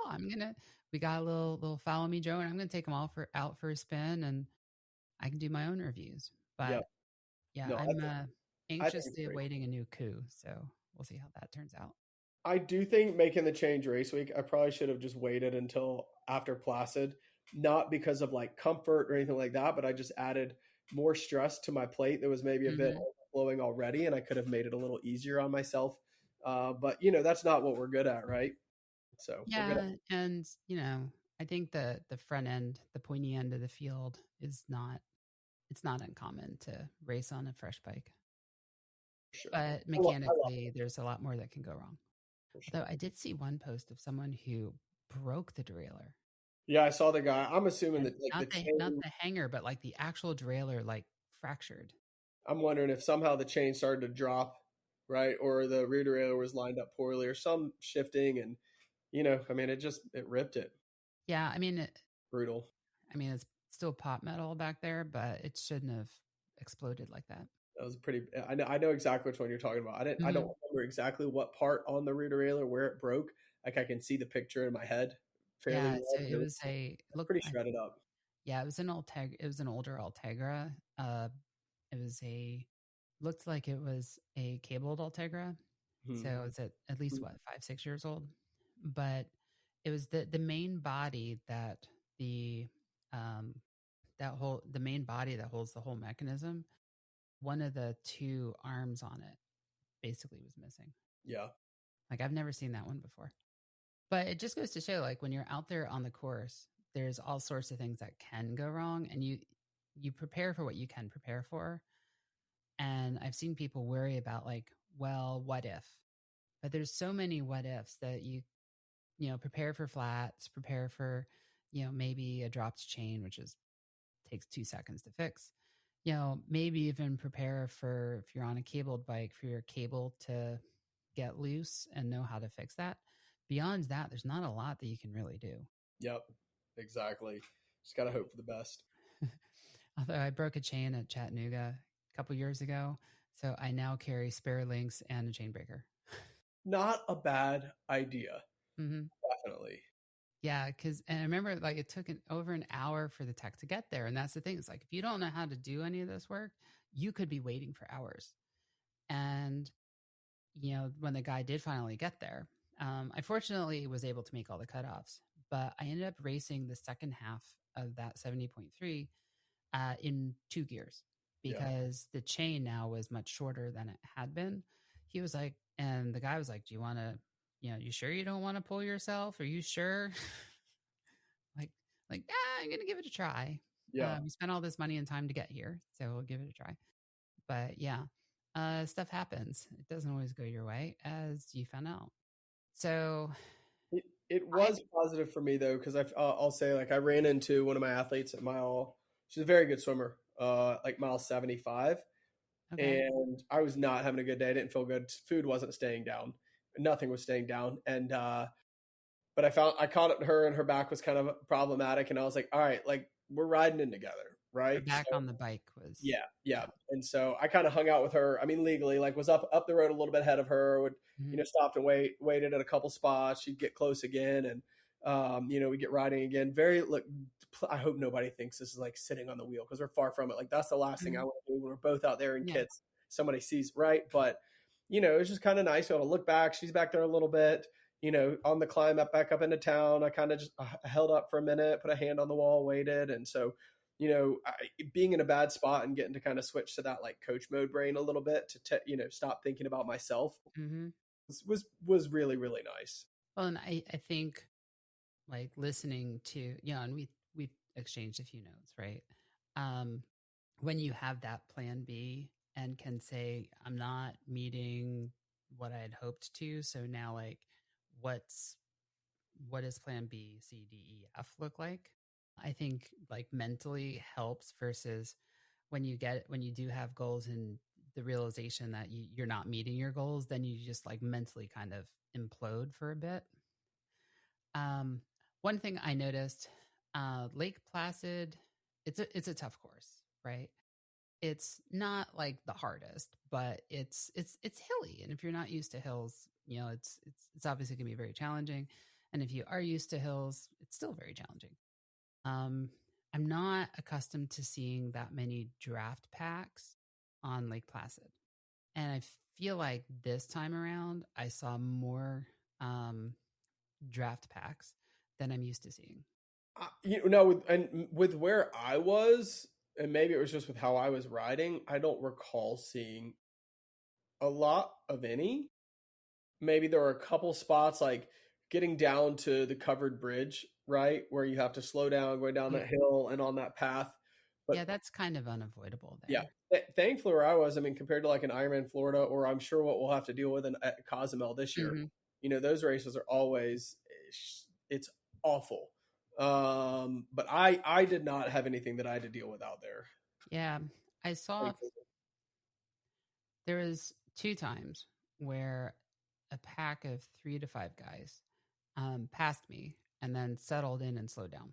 we got a little follow me Joe, and I'm gonna take them all for out for a spin, and I can do my own reviews. Yeah, But yeah, no, I'm I think it's anxiously great. awaiting a new coup, so we'll see how that turns out. I do think making the change race week, I probably should have just waited until after Placid, not because of like comfort or anything like that, but I just added more stress to my plate that was maybe a bit Hmm. overflowing already, and I could have made it a little easier on myself. But that's not what we're good at, right? So we're good at Yeah, and I think the front end, the pointy end of the field is not it's not uncommon to race on a fresh bike. for sure. But I love mechanically, there's a lot more that can go wrong. it for sure. Although I did see one post of someone who broke the derailleur. Yeah, I saw the guy. I'm assuming And that like the not chain. the hanger, but like the actual derailleur like fractured. I'm wondering if somehow the chain started to drop, right, or the rear derailleur was lined up poorly, or some shifting, and I mean, it ripped it. Yeah, Brutal. it's still pot metal back there, but it shouldn't have exploded like that. That was pretty. I know exactly which one you're talking about. I don't Hmm. remember exactly what part on the rear derailleur where it broke. Like I can see the picture in my head fairly Yeah, well. so But it was a look. pretty shredded up. Yeah, it was an It was an older Altegra. It was a looked like it was a cabled Altegra. Hmm. So it's at least what 5 6 years old, but it was the main body that the um the main body that holds the whole mechanism. One of the two arms on it basically was missing. Yeah. Like I've never seen that one before. But it just goes to show, like when you're out there on the course, there's all sorts of things that can go wrong, and you prepare for what you can prepare for. And I've seen people worry about like well, what if? But there's so many what ifs that prepare for flats, prepare for, maybe a dropped chain, which is takes 2 seconds to fix. Maybe even prepare for if you're on a cabled bike for your cable to get loose and know how to fix that. Beyond that, there's not a lot that you can really do. Yep, exactly. Just got to hope for the best. Although I broke a chain at Chattanooga a couple years ago, so I now carry spare links and a chain breaker. Not a bad idea. Mm-hmm. Definitely. Yeah, and I remember like it took over an hour for the tech to get there, and that's the thing. It's like if you don't know how to do any of this work, you could be waiting for hours. And when the guy did finally get there, I fortunately was able to make all the cutoffs, but I ended up racing the second half of that 70.3 in 2 gears because the chain now was much shorter than it had been. He was like, and the guy was like, do you want to, you sure you don't want to pull yourself? Are you sure? like, yeah, I'm going to give it a try. Yeah. We spent all this money and time to get here, so we'll give it a try. But yeah, stuff happens. It doesn't always go your way, as you found out. So it was positive for me though, because I'll say like I ran into one of my athletes at mile. She's a very good swimmer, like mile 75, okay. and I was not having a good day. I didn't feel good. Food wasn't staying down. Nothing was staying down, and but I caught her and her back was kind of problematic, and I was like, all right, like we're riding in together, right? Her back So, on the bike was yeah. And so I kind of hung out with her. I mean, legally, like was up the road a little bit ahead of her. Would stopped and waited at a couple spots. She'd get close again, and we get riding again. I hope nobody thinks this is like sitting on the wheel because we're far from it. Like that's the last thing I want to do when we're both out there in kits. Somebody sees right, but it's just kind of nice to be able to look back. She's back there a little bit. On the climb back up into town, I kind of just held up for a minute, put a hand on the wall, waited. And so, being in a bad spot and getting to kind of switch to that like coach mode brain a little bit to, stop thinking about myself was really, really nice. Well, and I think like listening to, and we've exchanged a few notes, right? When you have that plan B and can say, I'm not meeting what I had hoped to. So now like, what does plan B, C, D, E, F look like? I think like mentally helps versus when you do have goals and the realization that you're not meeting your goals, then you just like mentally kind of implode for a bit. One thing I noticed, Lake Placid, it's a tough course, right? It's not like the hardest, but it's hilly, and if you're not used to hills, it's obviously going to be very challenging. And if you are used to hills, it's still very challenging. I'm not accustomed to seeing that many draft packs on Lake Placid, and I feel like this time around I saw more draft packs than I'm used to seeing. With where I was, and maybe it was just with how I was riding, I don't recall seeing a lot of any. Maybe there were a couple spots like getting down to the covered bridge, right, where you have to slow down going down that hill and on that path. But yeah, that's kind of unavoidable there. Yeah, thankfully where I was, I mean, compared to like an Ironman Florida, or I'm sure what we'll have to deal with at Cozumel this year, those races are always, it's awful. But I did not have anything that I had to deal with out there. Yeah, I saw there was 2 times where a pack of 3 to 5 guys passed me and then settled in and slowed down.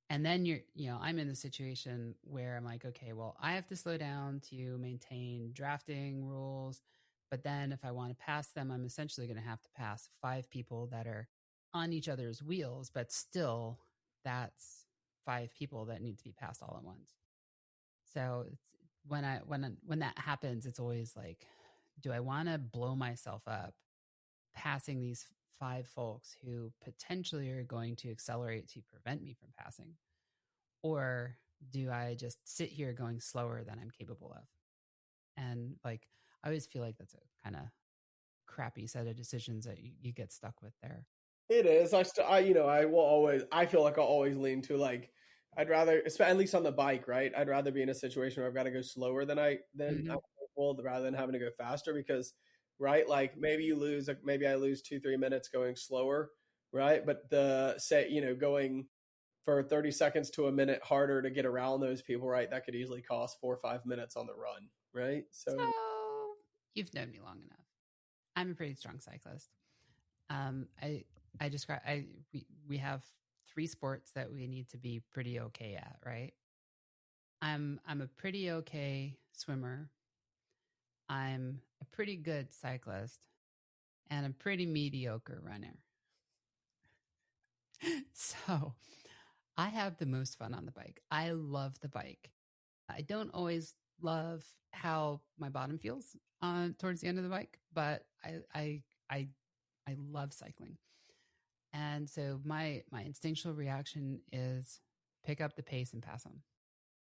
And then I'm in the situation where I'm like, okay, well, I have to slow down to maintain drafting rules. But then if I want to pass them, I'm essentially going to have to pass 5 people that are on each other's wheels, but still that's 5 people that need to be passed all at once. So when that happens, it's always like, do I want to blow myself up passing these 5 folks who potentially are going to accelerate to prevent me from passing? Or do I just sit here going slower than I'm capable of? And like, I always feel like that's a kind of crappy set of decisions that you get stuck with there. It is. I feel like I'll always lean to like, I'd rather, at least on the bike, right? I'd rather be in a situation where I've got to go slower than I'm capable rather than having to go faster, because right? Like maybe maybe I lose 2-3 minutes going slower, right? But going for 30 seconds to a minute harder to get around those people, right? That could easily cost 4 or 5 minutes on the run, right? So So you've known me long enough. I'm a pretty strong cyclist. I I describe I we have three sports that we need to be pretty okay at, right? I'm a pretty okay swimmer. I'm a pretty good cyclist, and a pretty mediocre runner. So I have the most fun on the bike. I love the bike. I don't always love how my bottom feels towards the end of the bike, but I I love cycling. And so my instinctual reaction is pick up the pace and pass them.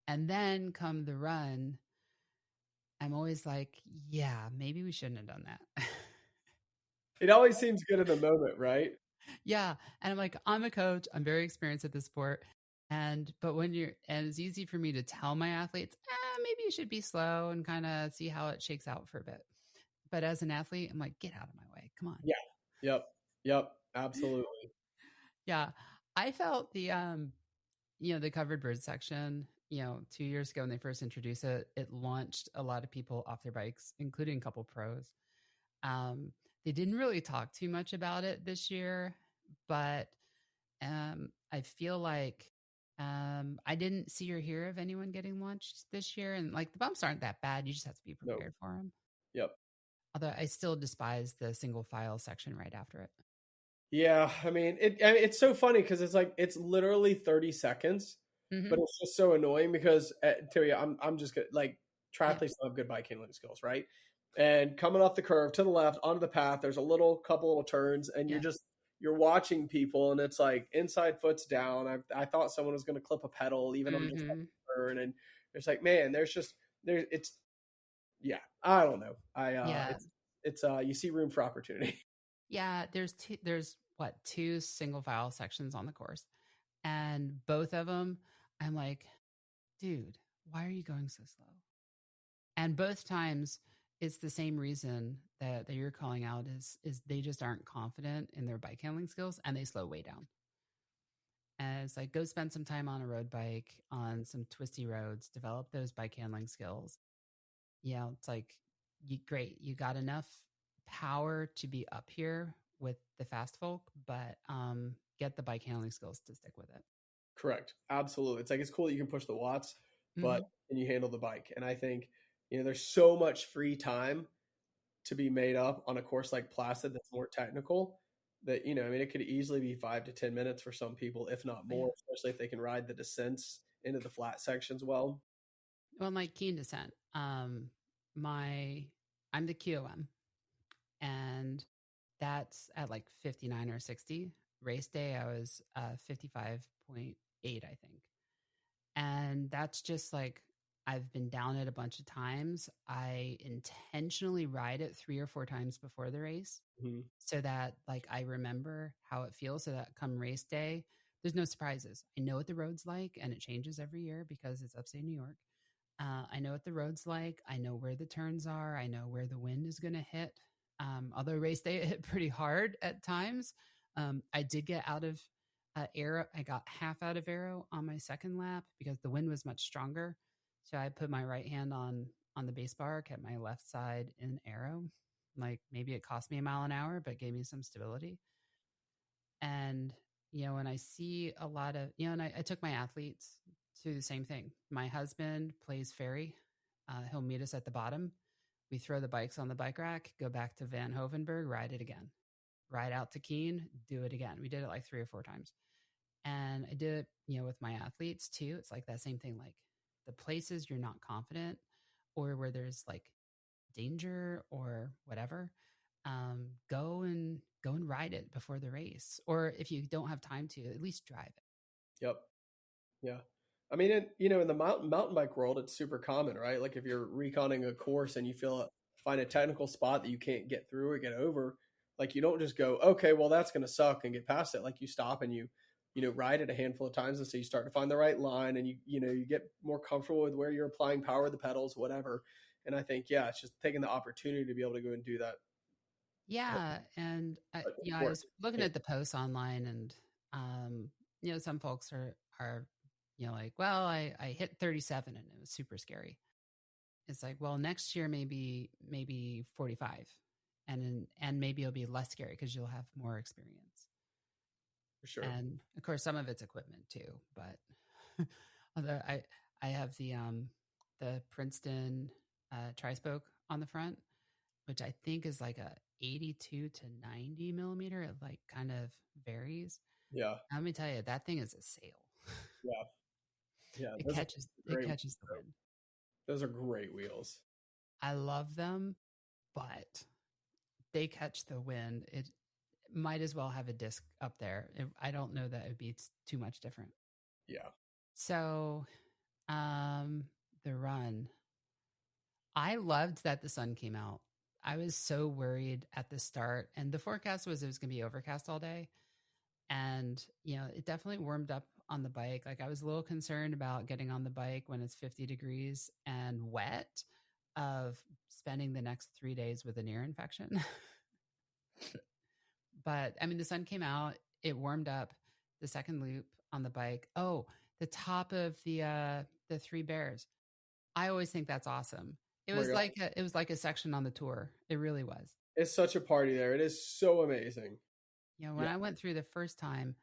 And then come the run, I'm always like, yeah, maybe we shouldn't have done that. it always seems good in the moment, right? Yeah. And I'm like, I'm a coach. I'm very experienced at this sport. But and it's easy for me to tell my athletes, maybe you should be slow and kind of see how it shakes out for a bit. But as an athlete, I'm like, get out of my way. Come on. Yeah. Yep. Yep. Absolutely. Yeah. I felt the covered bird section, 2 years ago when they first introduced it, it launched a lot of people off their bikes, including a couple pros. They didn't really talk too much about it this year, but I feel like I didn't see or hear of anyone getting launched this year. And like the bumps aren't that bad. You just have to be No. prepared for them. Yep. Although I still despise the single file section right after it. Yeah, it's so funny because it's literally 30 seconds, Mm-hmm. but it's just so annoying because tell you, I'm just good. Like Yeah. triathletes don't have good bike handling skills, right? And coming off the curve to the left onto the path, there's a couple little turns, and Yeah. you're watching people, and it's like inside foot's down. I thought someone was going to clip a pedal even on the Mm-hmm. turn, and it's like, man, it's yeah, I don't know. Yeah. It's you see room for opportunity. Yeah. There's what, two single file sections on the course. And both of them, I'm like, dude, why are you going so slow? And both times it's the same reason that you're calling out is they just aren't confident in their bike handling skills and they slow way down. And it's like, go spend some time on a road bike on some twisty roads, develop those bike handling skills. It's like, great. You got enough power to be up here with the fast folk, but get the bike handling skills to stick with it. Correct. Absolutely. It's like it's cool that you can push the watts, but Mm-hmm. can you handle the bike? And I think, there's so much free time to be made up on a course like Placid that's more technical that, it could easily be 5 to 10 minutes for some people, if not Oh, yeah. more, especially if they can ride the descents into the flat sections well. Well, like keen descent, I'm the QOM, and that's at like 59 or 60. Race day, I was 55.8, I think. And that's just like, I've been down it a bunch of times. I intentionally ride it 3 or 4 times before the race Mm-hmm. so that like I remember how it feels so that come race day, there's no surprises. I know what the road's like, and it changes every year because it's upstate New York. I know what the road's like. I know where the turns are. I know where the wind is going to hit. Although race day it hit pretty hard at times. I did get out of arrow. I got half out of arrow on my second lap because the wind was much stronger. So I put my right hand on the base bar, kept my left side in arrow. Like maybe it cost me a mile an hour, but gave me some stability. And when I see a lot of and I took my athletes to the same thing. My husband plays ferry. He'll meet us at the bottom. We throw the bikes on the bike rack, go back to Van Hovenberg, ride it again. Ride out to Keene, do it again. We did it like 3 or 4 times. And I did it, with my athletes too. It's like that same thing, like the places you're not confident or where there's like danger or whatever, go and ride it before the race. Or if you don't have time to, at least drive it. Yep. Yeah. In the mountain bike world, it's super common, right? Like if you're reconning a course and you find a technical spot that you can't get through or get over, like you don't just go, okay, well that's going to suck and get past it. Like you stop and you ride it a handful of times, and so you start to find the right line, and you get more comfortable with where you're applying power with the pedals, whatever. And I think, yeah, it's just taking the opportunity to be able to go and do that Yeah, and But I important. was looking at the posts online, and um, some folks are like, well, I hit 37 and it was super scary. It's like, well, next year maybe 45, and maybe it'll be less scary because you'll have more experience. For sure. And of course, some of it's equipment too. But although I have the Princeton tri-spoke on the front, which I think is like a 82 to 90 millimeter. It like kind of varies. Yeah. Let me tell you, that thing is a sail. Yeah. Yeah. It Those are catches it great. catches the wind. Those are great wheels. I love them, but they catch the wind. It might as well have a disc up there. I don't know that it would be too much different. Yeah. So, the run, I loved that the sun came out. I was so worried at the start, and the forecast was it was going to be overcast all day. And, it definitely warmed up on the bike. Like I was a little concerned about getting on the bike when it's 50 degrees and wet, of spending the next 3 days with an ear infection. But I mean, the sun came out, it warmed up the second loop on the bike. Oh, the top of the Three Bears. I always think that's awesome. It Oh my was God. like a section on the tour. It really was. It's such a party there. It is so amazing. When Yeah. I went through the first time,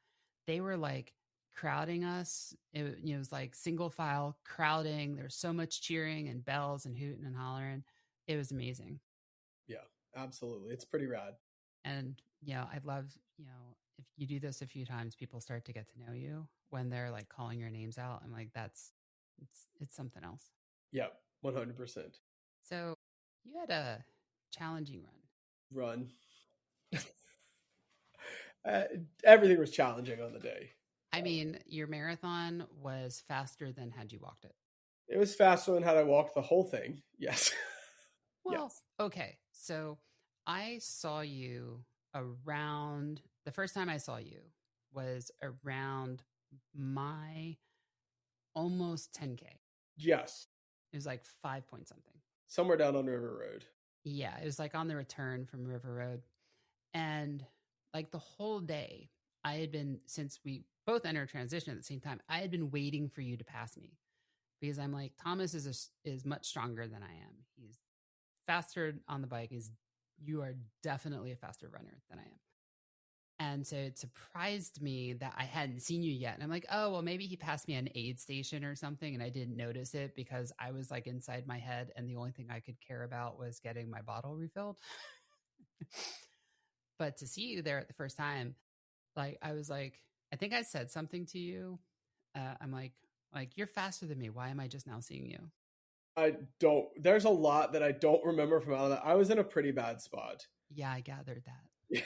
they were like crowding us. It was like single file crowding. There was so much cheering and bells and hooting and hollering. It was amazing. Yeah. Absolutely. It's pretty rad. And, I love, if you do this a few times, people start to get to know you when they're like calling your names out. I'm like, it's something else. Yeah. 100%. So you had a challenging run. Run. Uh, Everything was challenging on the day. I mean, your marathon was faster than had you walked it. It was faster than had I walked the whole thing. Yes. Well, Yes. okay. So I saw you around the first time I saw you was around my almost 10K. Yes. It was like 5 point something. Somewhere down on River Road. Yeah, it was like on the return from River Road. And like the whole day, I had been, since we both entered transition at the same time, I had been waiting for you to pass me because I'm like, Thomas is much stronger than I am. He's faster on the bike. You are definitely a faster runner than I am. And so it surprised me that I hadn't seen you yet. And I'm like, oh, well, maybe he passed me at an aid station or something. And I didn't notice it because I was like inside my head. And the only thing I could care about was getting my bottle refilled. But to see you there at the first time, like, I was like, I think I said something to you. I'm like, you're faster than me. Why am I just now seeing you? I don't, there's a lot that I don't remember from out of that. I was in a pretty bad spot. Yeah, I gathered that.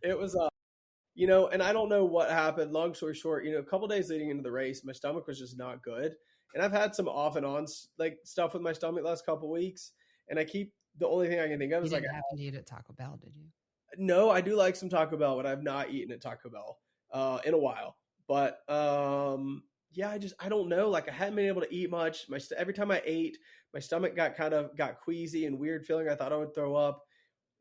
It was, and I don't know what happened. Long story short, a couple days leading into the race, my stomach was just not good. And I've had some off and on like stuff with my stomach last couple weeks. And the only thing I can think of You is like, didn't happen to eat at Taco Bell, did you? no, I do like some Taco Bell, but I've not eaten at Taco Bell in a while. But yeah, I don't know. Like I hadn't been able to eat much. Every time I ate, my stomach got queasy and weird feeling. I thought I would throw up.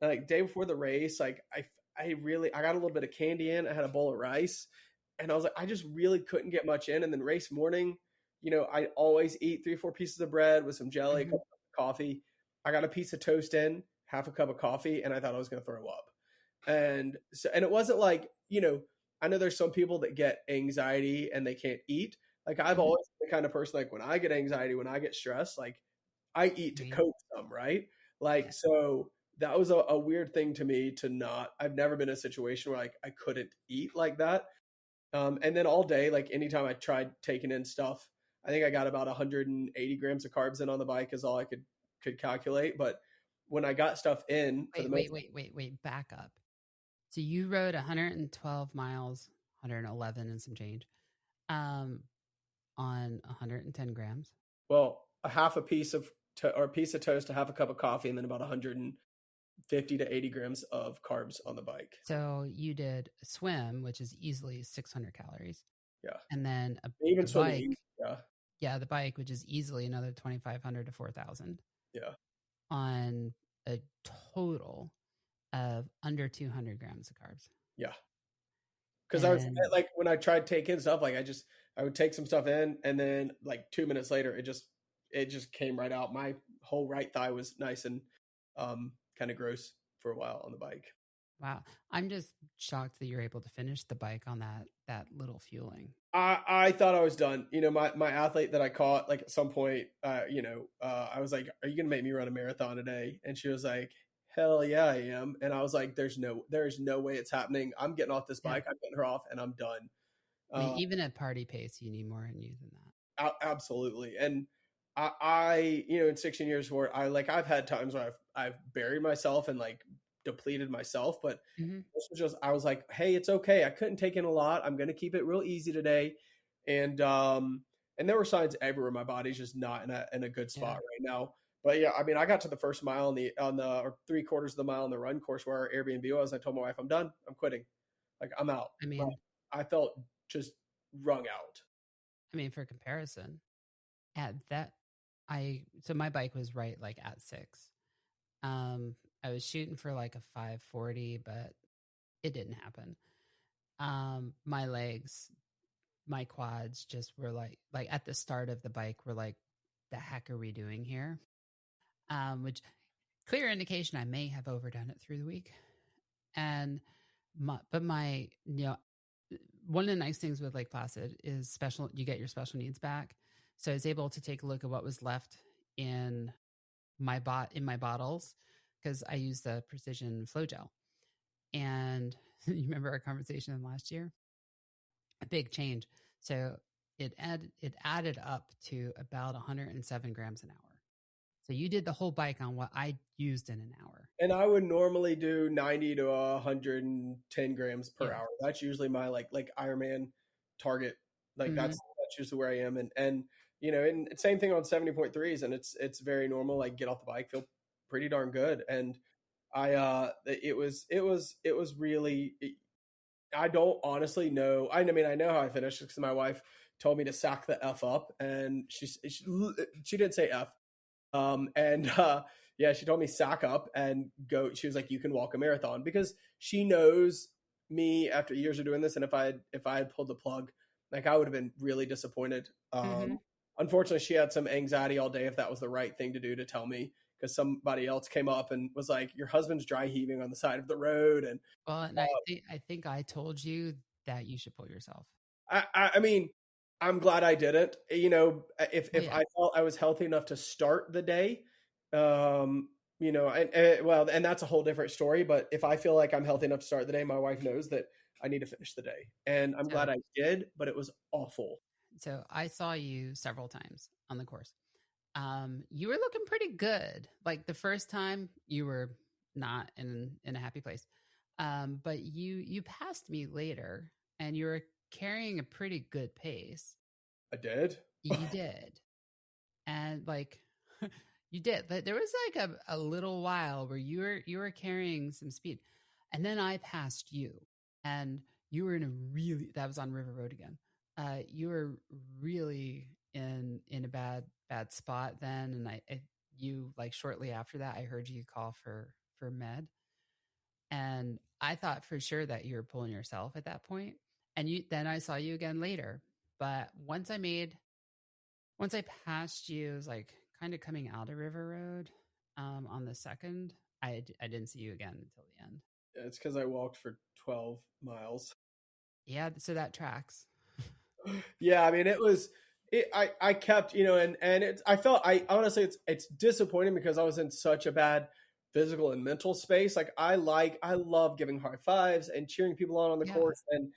Like day before the race, like I got a little bit of candy in. I had a bowl of rice, and I was like, I just really couldn't get much in. And then race morning, I always eat 3 or 4 pieces of bread with some jelly, a cup of coffee. I got a piece of toast in, half a cup of coffee, and I thought I was going to throw up. And it wasn't like, I know there's some people that get anxiety and they can't eat. Like I've always been the kind of person, like when I get anxiety, when I get stressed, like I eat to cope some, right? Like, so that was a weird thing to me I've never been in a situation where like I couldn't eat like that. And then all day, like anytime I tried taking in stuff, I think I got about 180 grams of carbs in on the bike is all I could calculate. But when I got stuff in for wait, back up. So you rode 112 miles, 111 and some change, on 110 grams. well, a half a piece of or a piece of toast, a half a cup of coffee, and then about 150 to 80 grams of carbs on the bike. So you did a swim, which is easily 600 calories. Yeah. And then Even the swimming. bike. Yeah. Yeah, the bike, which is easily another 2,500 to 4,000. Yeah. On a total of under 200 grams of carbs. Yeah. Cause I was And like, when I tried taking stuff, like I would take some stuff in and then like 2 minutes later, it just came right out. My whole right thigh was nice and, kind of gross for a while on the bike. wow, I'm just shocked that you're able to finish the bike on that little fueling. I thought I was done. My athlete that I caught, like at some point, I was like, "Are you gonna make me run a marathon today?" And she was like, "Hell yeah, I am." And I was like, "There's no way it's happening. I'm getting off this Yeah. bike. I'm getting her off, and I'm done." I mean, even at party pace, you need more in you than that. Absolutely. And in 16 years for it, I've had times where I've buried myself and like depleted myself, but Mm-hmm. this was just, I was like, hey, it's okay. I couldn't take in a lot. I'm going to keep it real easy today. And there were signs everywhere. My body's just not in a good spot right now. But yeah, I mean, I got to the first mile or 3/4 of the mile on the run course where our Airbnb was. I told my wife, I'm done. I'm quitting. Like, I'm out. I mean, I felt just wrung out. for comparison, at that, so my bike was right like at 6. I was shooting for like a 540, but it didn't happen. My legs, my quads just were like at the start of the bike were like, the heck are we doing here? Which clear indication I may have overdone it through the week. And my one of the nice things with Lake Placid is you get your special needs back. So I was able to take a look at what was left in my bottles because I use the precision flow gel. And you remember our conversation last year? A big change. So it added up to about 107 grams an hour. So you did the whole bike on what I used in an hour. And I would normally do 90 to 110 grams per hour. That's usually my like Ironman target. Like that's usually where I am. And same thing on 70.3s, and it's very normal. Like get off the bike, feel pretty darn good. And it was really, I don't honestly know. I mean, I know how I finished because my wife told me to sack the F up, and she didn't say F. Yeah, she told me sack up and go. She was like, you can walk a marathon, because she knows me after years of doing this. And if I had pulled the plug, like I would have been really disappointed. Unfortunately, she had some anxiety all day if that was the right thing to do to tell me, because somebody else came up and was like, your husband's dry heaving on the side of the road. And and I think I told you that you should pull yourself. I mean, I'm glad I didn't. If I felt I was healthy enough to start the day, and that's a whole different story. But if I feel like I'm healthy enough to start the day, my wife knows that I need to finish the day, and I'm glad I did. But it was awful. So I saw you several times on the course. You were looking pretty good. Like the first time, you were not in a happy place. But you passed me later, and you were carrying a pretty good pace. I did. You did. And like you did. But there was like a little while where you were carrying some speed. And then I passed you, and you were that was on River Road again. You were really in a bad spot then. And you like shortly after that, I heard you call for med. And I thought for sure that you were pulling yourself at that point. And then I saw you again later. But once I passed you, it was like kind of coming out of River Road on the second. I didn't see you again until the end. It's because I walked for 12 miles. Yeah, so that tracks. Yeah, I mean, I kept, I honestly, it's disappointing because I was in such a bad physical and mental space. Like I love giving high fives and cheering people on the course. And,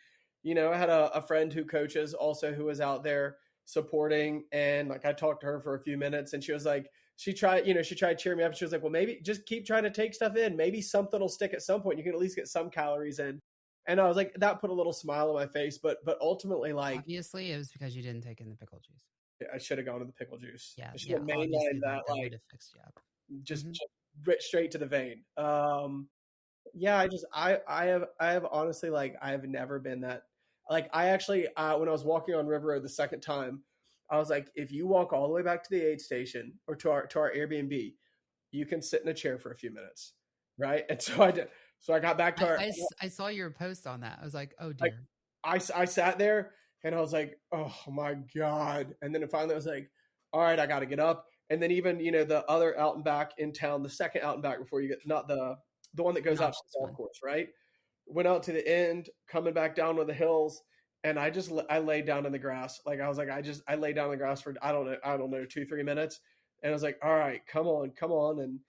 I had a friend who coaches also who was out there supporting, and like I talked to her for a few minutes, and she was like, she tried cheering me up. She was like, well, maybe just keep trying to take stuff in. Maybe something will stick at some point. You can at least get some calories in. And I was like, that put a little smile on my face, but ultimately, like, obviously it was because you didn't take in the pickle juice. I should have gone to the pickle juice. Yeah, I should have mainlined that, like, would have fixed you up. Just straight to the vein. Yeah, I have honestly, like, I have never been that. Like, I actually, when I was walking on River Road the second time, I was like, if you walk all the way back to the aid station or to our Airbnb, you can sit in a chair for a few minutes, right? And so I did. So I got back to I saw your post on that. I was like, oh like dear. I sat there and I was like, oh my God. And then finally I was like, all right, I got to get up. And then even, the other out and back in town, the second out and back before you get, not the one that goes out to Nauseous the golf one. course, right? Went out to the end, coming back down with the hills. And I laid down in the grass. Like I was like, I laid down in the grass for, I don't know, 2-3 minutes. And I was like, all right, come on. And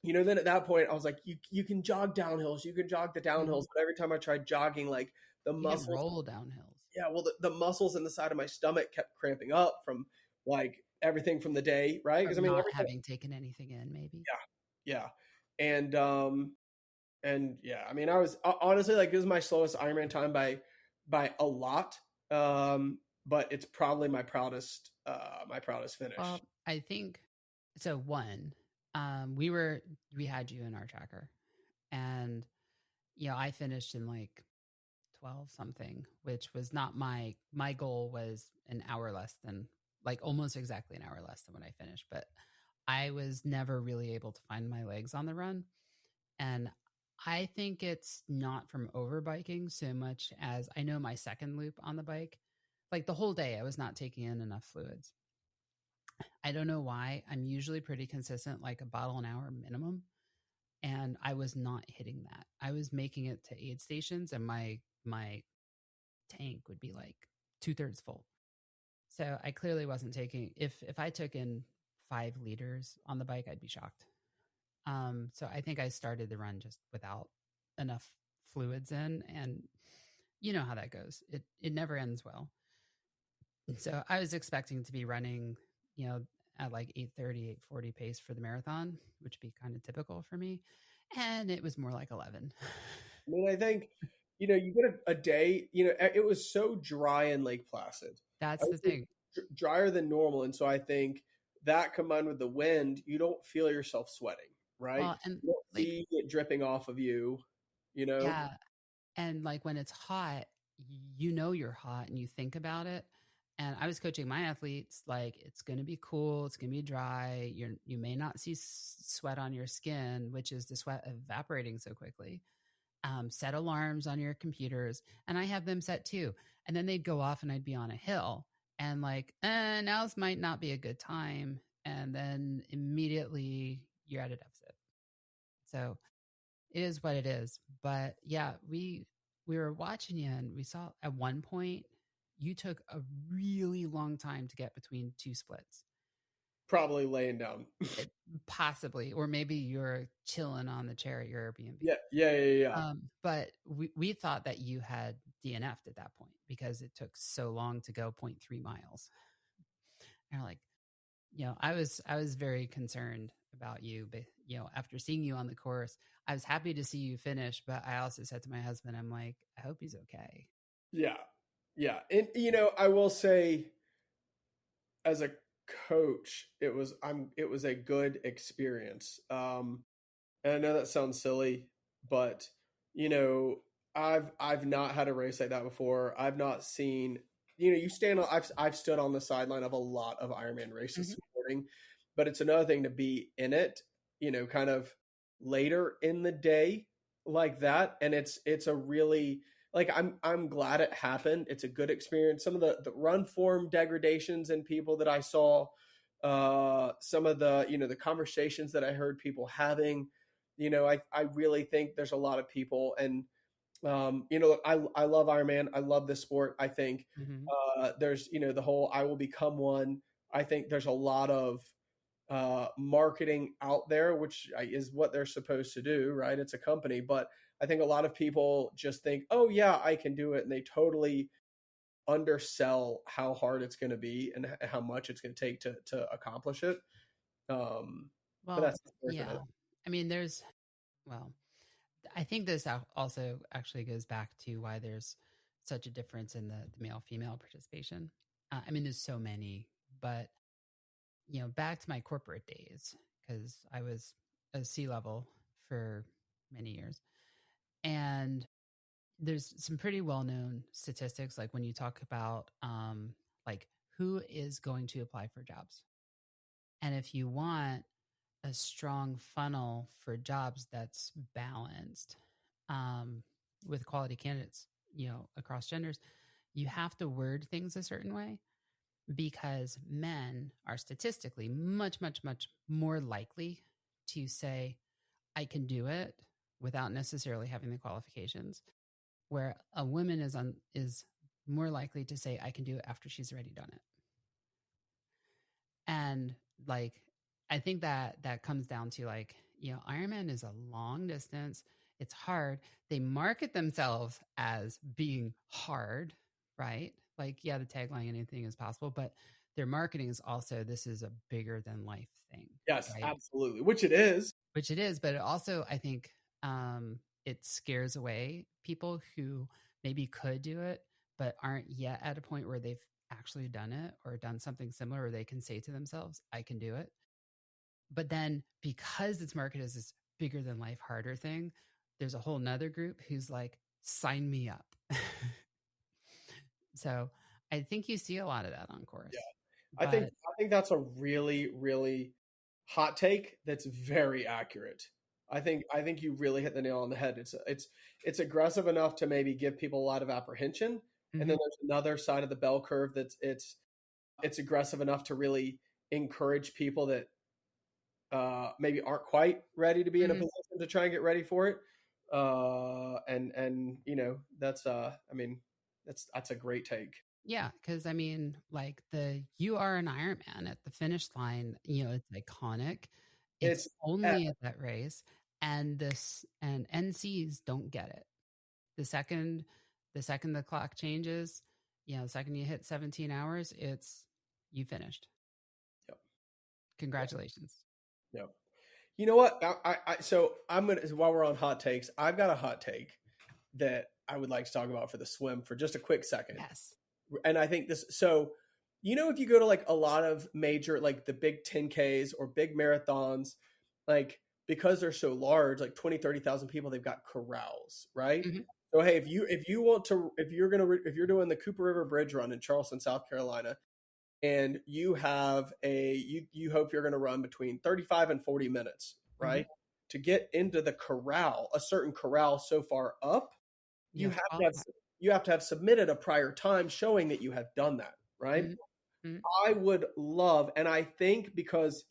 then at that point, I was like, you can jog downhills, you can jog the downhills. But every time I tried jogging, like the You can muscles, roll down hills. yeah, well, the muscles in the side of my stomach kept cramping up from like everything from the day, right? Because From I mean, not everything, having taken anything in, maybe. yeah, and yeah, I mean, I was honestly like, this is my slowest Ironman time by a lot, but it's probably my proudest finish. Well, I think so. One, we had you in our tracker, and I finished in like 12 something, which was not my goal was an hour less than, like almost exactly an hour less than when I finished, but I was never really able to find my legs on the run. And I think it's not from overbiking so much as I know my second loop on the bike, like the whole day I was not taking in enough fluids. I don't know why. I'm usually pretty consistent, like a bottle an hour minimum. And I was not hitting that. I was making it to aid stations and my tank would be like 2/3 full. So I clearly wasn't taking, if I took in 5 liters on the bike, I'd be shocked. So I think I started the run just without enough fluids in, and you know how that goes. It never ends well. So I was expecting to be running, at like 8:30, 8:40 pace for the marathon, which would be kind of typical for me. And it was more like 11. I mean, I think you get a day. It was so dry in Lake Placid. I That's would the say thing. drier than normal, and so I think that combined with the wind, you don't feel yourself sweating, right? Well, and You don't like, see it dripping off of you. You know, yeah. And like when it's hot, you're hot and you think about it. And I was coaching my athletes, like it's going to be cool, it's going to be dry. You may not see sweat on your skin, which is the sweat evaporating so quickly. Set alarms on your computers, and I have them set too. And then they'd go off, and I'd be on a hill, and like, now's might not be a good time. And then immediately you're at a deficit. So it is what it is. But yeah, we were watching you, and we saw at one point you took a really long time to get between 2 splits. probably laying down. It, possibly, or maybe you're chilling on the chair at your Airbnb. Yeah. But we thought that you had DNF'd at that point because it took so long to go zero 0.3 miles. And like, I was very concerned about you, but after seeing you on the course, I was happy to see you finish, but I also said to my husband, I'm like, I hope he's okay. Yeah, and I will say, as a coach, it was a good experience. And I know that sounds silly, but you know, I've not had a race like that before. I've not seen, you stand on. I've stood on the sideline of a lot of Ironman races Mm-hmm. supporting, but it's another thing to be in it. Kind of later in the day like that, and it's a really, like, I'm glad it happened. It's a good experience. Some of the run form degradations in people that I saw, some of the conversations that I heard people having, I really think there's a lot of people, and I love Ironman. I love this sport. I think Mm-hmm. there's the whole I will become one. I think there's a lot of marketing out there, which is what they're supposed to do, right? It's a company, but I think a lot of people just think, oh yeah, I can do it, and they totally undersell how hard it's going to be and how much it's going to take to accomplish it. But Well, that's the story for yeah. another. I mean, well, I think this also actually goes back to why there's such a difference in the male female participation. I mean, there's so many, but back to my corporate days, because I was a C-level for many years. And there's some pretty well-known statistics, like when you talk about like who is going to apply for jobs. And if you want a strong funnel for jobs that's balanced, with quality candidates, across genders, you have to word things a certain way because men are statistically much, much, much more likely to say, I can do it without necessarily having the qualifications, where a woman is more likely to say, I can do it after she's already done it. And like, I think that comes down to like, Ironman is a long distance. It's hard. They market themselves as being hard, right? Like, yeah, the tagline, anything is possible, but their marketing is also, this is a bigger than life thing. Yes, right? absolutely. Which it is. Which it is, but it also, I think, it scares away people who maybe could do it, but aren't yet at a point where they've actually done it or done something similar where they can say to themselves, I can do it. But then because it's marketed as this bigger than life, harder thing, there's a whole nother group who's like, sign me up. So I think you see a lot of that on course. Yeah. I think that's a really, really hot take that's very accurate. I think you really hit the nail on the head. It's aggressive enough to maybe give people a lot of apprehension. Mm-hmm. And then there's another side of the bell curve that's it's aggressive enough to really encourage people that maybe aren't quite ready to be in a position to try and get ready for it. And that's that's a great take. Yeah, because I mean, like you are an Ironman at the finish line, it's iconic. It's only at that race, and NCs don't get it. The second the clock changes, the second you hit 17 hours, you finished. Yep. Congratulations. Yep. You know what? So I'm gonna, while we're on hot takes, I've got a hot take that I would like to talk about for the swim for just a quick second. Yes. And I think this, so, if you go to like a lot of major, like the big 10Ks or big marathons, like because they're so large, like 20, 30,000 people, they've got corrals, right? Mm-hmm. So, hey, if you're doing the Cooper River Bridge Run in Charleston, South Carolina, and you have you hope you're going to run between 35 and 40 minutes, right? Mm-hmm. To get into the corral, a certain corral so far up, you have to have submitted a prior time showing that you have done that, right? Mm-hmm. Mm-hmm. I would love, and I think because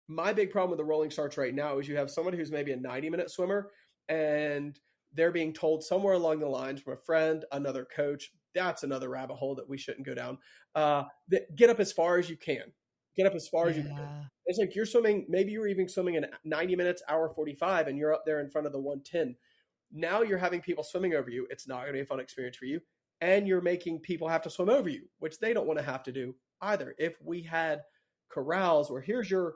my big problem with the rolling starts right now is you have somebody who's maybe a 90-minute swimmer and they're being told somewhere along the lines from a friend, another coach, that's another rabbit hole that we shouldn't go down. Get up as far as you can. Get up as far as you can. It's like you're swimming, maybe you're even swimming in 90 minutes, hour 45, and you're up there in front of the 110. Now you're having people swimming over you. It's not going to be a fun experience for you. And you're making people have to swim over you, which they don't want to have to do either. If we had corrals where here's your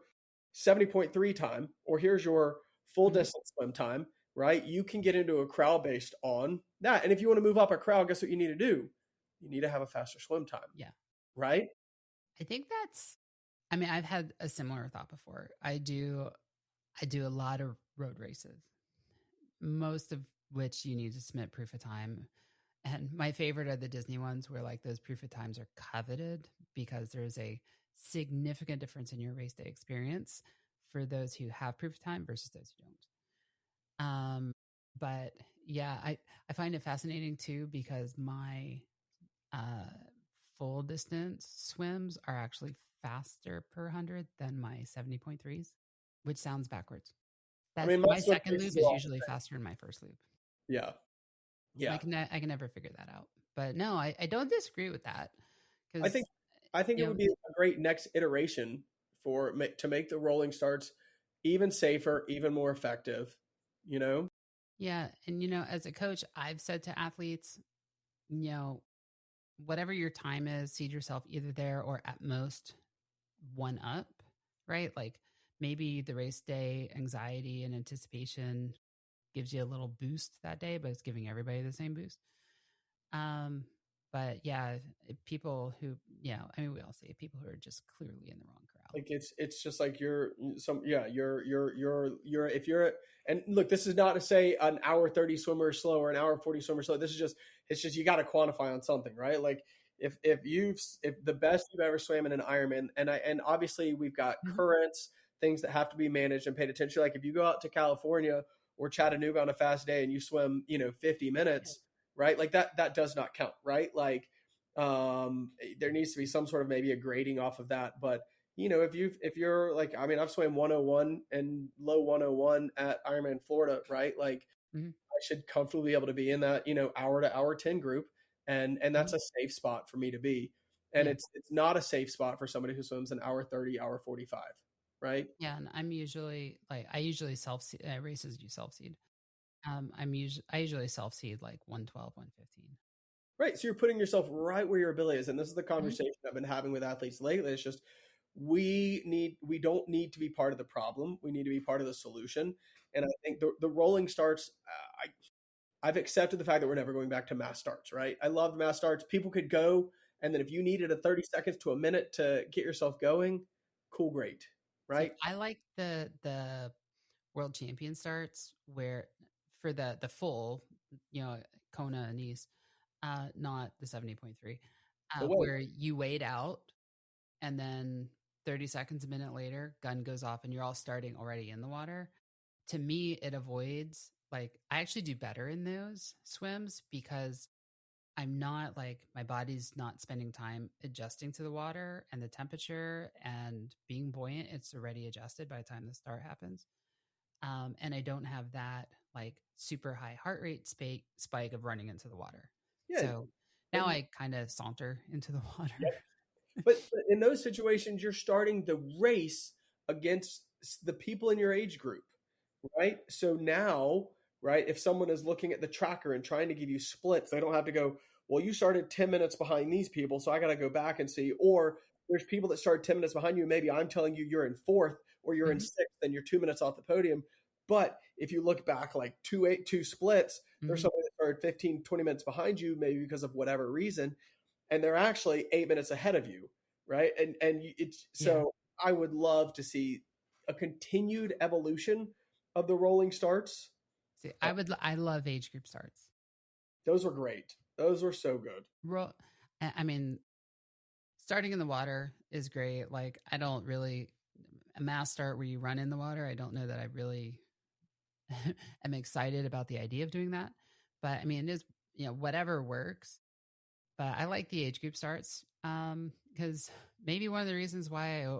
70.3 time, or here's your full distance swim time, right? You can get into a corral based on that. And if you want to move up a corral, guess what you need to do? You need to have a faster swim time. Yeah. Right? I think I've had a similar thought before. I do a lot of road races, most of which you need to submit proof of time. And my favorite are the Disney ones where like those proof of times are coveted because there's a significant difference in your race day experience for those who have proof of time versus those who don't. But yeah, I find it fascinating too, because my full distance swims are actually faster per 100 than my 70.3s, which sounds backwards. My second loop is usually faster than my first loop. Yeah. Yeah. I can never figure that out. But no, I don't disagree with that. I think it would be a great next iteration to make the rolling starts even safer, even more effective, Yeah. And, as a coach, I've said to athletes, whatever your time is, seed yourself either there or at most one up, right? Like maybe the race day anxiety and anticipation gives you a little boost that day, but it's giving everybody the same boost. But yeah, people who, we all say people who are just clearly in the wrong crowd. Like it's just like if you're, and look, this is not to say an hour 30 swimmer is slow or an hour 40 swimmer is slow. It's just, you got to quantify on something, right? Like if the best you've ever swam in an Ironman, and obviously we've got currents, things that have to be managed and paid attention. Like if you go out to California or Chattanooga on a fast day and you swim, 50 minutes, right? Like that does not count, right? Like there needs to be some sort of maybe a grading off of that. But if you're like, I mean, I've swam 101 and low 101 at Ironman Florida, right? Like Mm-hmm. I should comfortably be able to be in that, hour to hour 10 group. And that's Mm-hmm. a safe spot for me to be. And Yeah. it's not a safe spot for somebody who swims an hour 30, hour 45, right? Yeah. And I'm usually like, I usually self seed races do self seed. I usually self seed like 112, 115. Right. So you're putting yourself right where your ability is. And this is the Mm-hmm. conversation I've been having with athletes lately. It's just we don't need to be part of the problem. We need to be part of the solution. And I think the rolling starts, I've accepted the fact that we're never going back to mass starts, right? I love mass starts. People could go, and then if you needed a 30 seconds to a minute to get yourself going, cool, great, See, right? I like the world champion starts where for the full, Kona and Nice, not the 70.3, The way, where you wait out and then 30 seconds, a minute later, gun goes off and you're all starting already in the water. To me, it avoids like I actually do better in those swims because I'm not like my body's not spending time adjusting to the water and the temperature and being buoyant. It's already adjusted by the time the start happens. And I don't have that like super high heart rate spike of running into the water. yeah. So now And I kind of saunter into the water. but in those situations, you're starting the race against the people in your age group, right? So now, right, if someone is looking at the tracker and trying to give you splits, they don't have to go, well, you started 10 minutes behind these people, so I got to go back and see. Or there's people that started 10 minutes behind you. Maybe I'm telling you you're in fourth or you're in Mm-hmm. sixth and you're 2 minutes off the podium. But if you look back like two splits, there's Mm-hmm. somebody that started 15, 20 minutes behind you, maybe because of whatever reason, and they're actually 8 minutes ahead of you, right? And it's Yeah. so I would love to see a continued evolution of the rolling starts. See, Uh, I love age group starts. those were great. Those were so good. I mean, starting in the water is great. Like, I don't really, a mass start where you run in the water, I don't know that I really am excited about the idea of doing that. But I mean, it is, whatever works. But I like the age group starts because maybe one of the reasons why I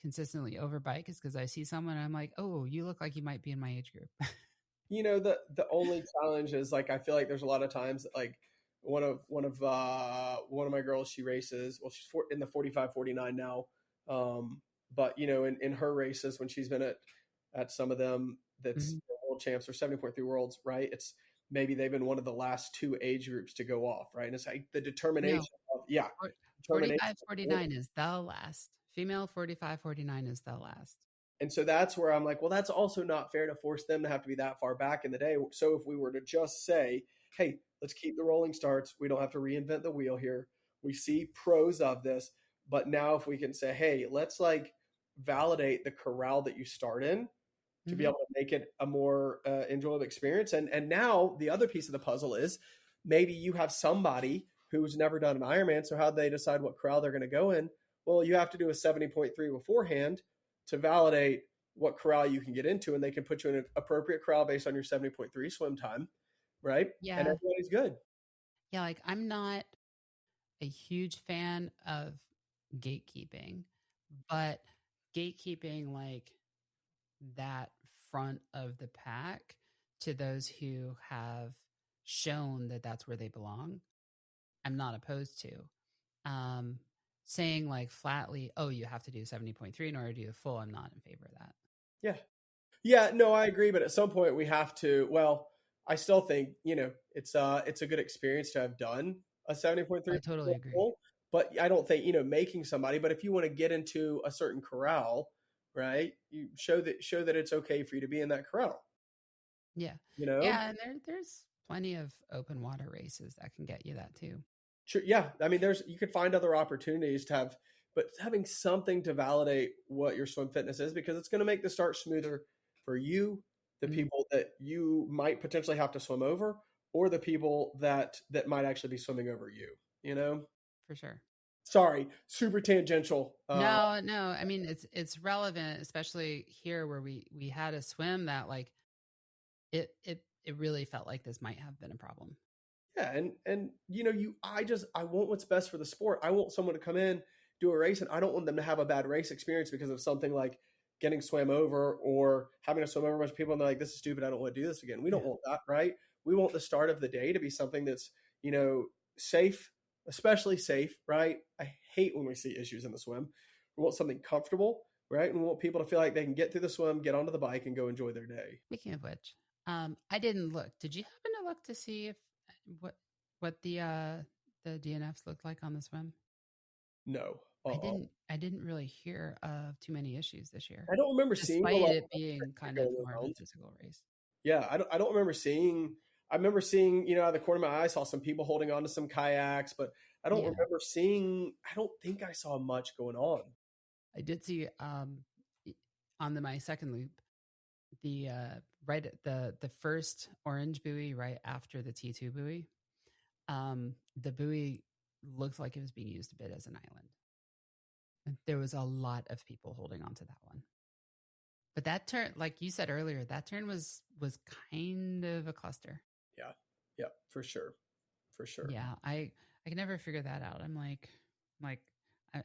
consistently overbike is because I see someone and I'm like, oh, you look like you might be in my age group. The only challenge is like I feel like there's a lot of times that like one of my girls, she races, well, she's in the 45 49 now, but in her races when she's been at some of them, that's Mhm. world champs or 70.3 worlds, right? It's maybe they've been one of the last two age groups to go off, right? And it's like the No, determination of, yeah, determination 45, 49 is the last. Female 45, 49 is the last. And so that's where I'm like, well, that's also not fair to force them to have to be that far back in the day. So if we were to just say, hey, let's keep the rolling starts, we don't have to reinvent the wheel here. We see pros of this, but now if we can say, hey, let's like validate the corral that you start in to be Mm-hmm. able to make it a more enjoyable experience. And now the other piece of the puzzle is maybe you have somebody who's never done an Ironman. So how do they decide what corral they're going to go in? Well, you have to do a 70.3 beforehand to validate what corral you can get into, and they can put you in an appropriate corral based on your 70.3 swim time, right? And Yeah. everybody's good. Yeah. Like, I'm not a huge fan of gatekeeping, but gatekeeping like that front of the pack to those who have shown that that's where they belong, I'm not opposed to. Um, Saying like flatly, oh, you have to do 70.3 in order to do the full, I'm not in favor of that. Yeah. Yeah, no, I agree. But at some point we have to, well, I still think, it's a good experience to have done a 70.3 I totally agree. full, but I don't think, making somebody, but if you want to get into a certain corral, right, you show that it's okay for you to be in that corral, Yeah. you know? Yeah. And there's plenty of open water races that can get you that too. Sure. Yeah. I mean, you could find other opportunities to have, but having something to validate what your swim fitness is, because it's going to make the start smoother for you, the Mhm. people that you might potentially have to swim over, or the people that might actually be swimming over you. For sure. Sorry, super tangential. No. I mean, it's relevant, especially here where we had a swim that like it really felt like this might have been a problem. Yeah, and I want what's best for the sport. I want someone to come in, do a race, and I don't want them to have a bad race experience because of something like getting swam over or having to swim over a bunch of people and they're like, this is stupid, I don't want to do this again. We don't want that, right? We want the start of the day to be something that's, safe, especially safe, right? I hate when we see issues in the swim. We want something comfortable, right? And we want people to feel like they can get through the swim, get onto the bike, and go enjoy their day. Speaking of which, I didn't look. Did you happen to look to see if what what the DNFs looked like on the swim? No. I didn't really hear of too many issues this year, I don't remember seeing a despite lot it of being kind of going more of a around. physical race. Yeah, I don't remember seeing. I remember seeing, out of the corner of my eye, I saw some people holding on to some kayaks, but I don't Yeah. remember seeing. I don't think I saw much going on. I did see on my second loop, the right at the first orange buoy right after the T2 buoy. The buoy looked like it was being used a bit as an island. There was a lot of people holding on to that one. But that turn, like you said earlier, that turn was kind of a cluster. Yeah, for sure. Yeah, I can never figure that out. I'm like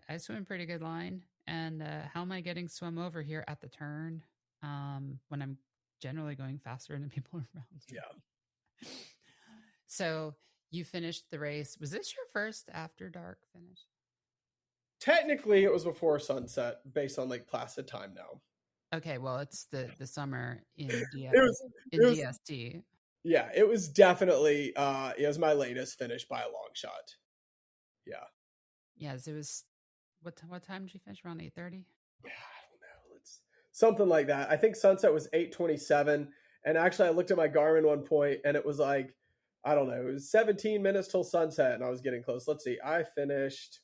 I swim pretty good line, and how am I getting swum over here at the turn when I'm generally going faster than the people around me? Yeah. So you finished the race. Was this your first after dark finish? Technically, it was before sunset, based on Lake Placid time now. Okay, well, it's the summer in It was DST. yeah, it was definitely it was my latest finish by a long shot. Yeah. Yes, it was. What time did you finish? Around 8:30. Yeah, I don't know. It's something like that. I think sunset was 8:27, and actually, I looked at my Garmin one point, and it was like, I don't know, it was 17 minutes till sunset, and I was getting close. Let's see, I finished.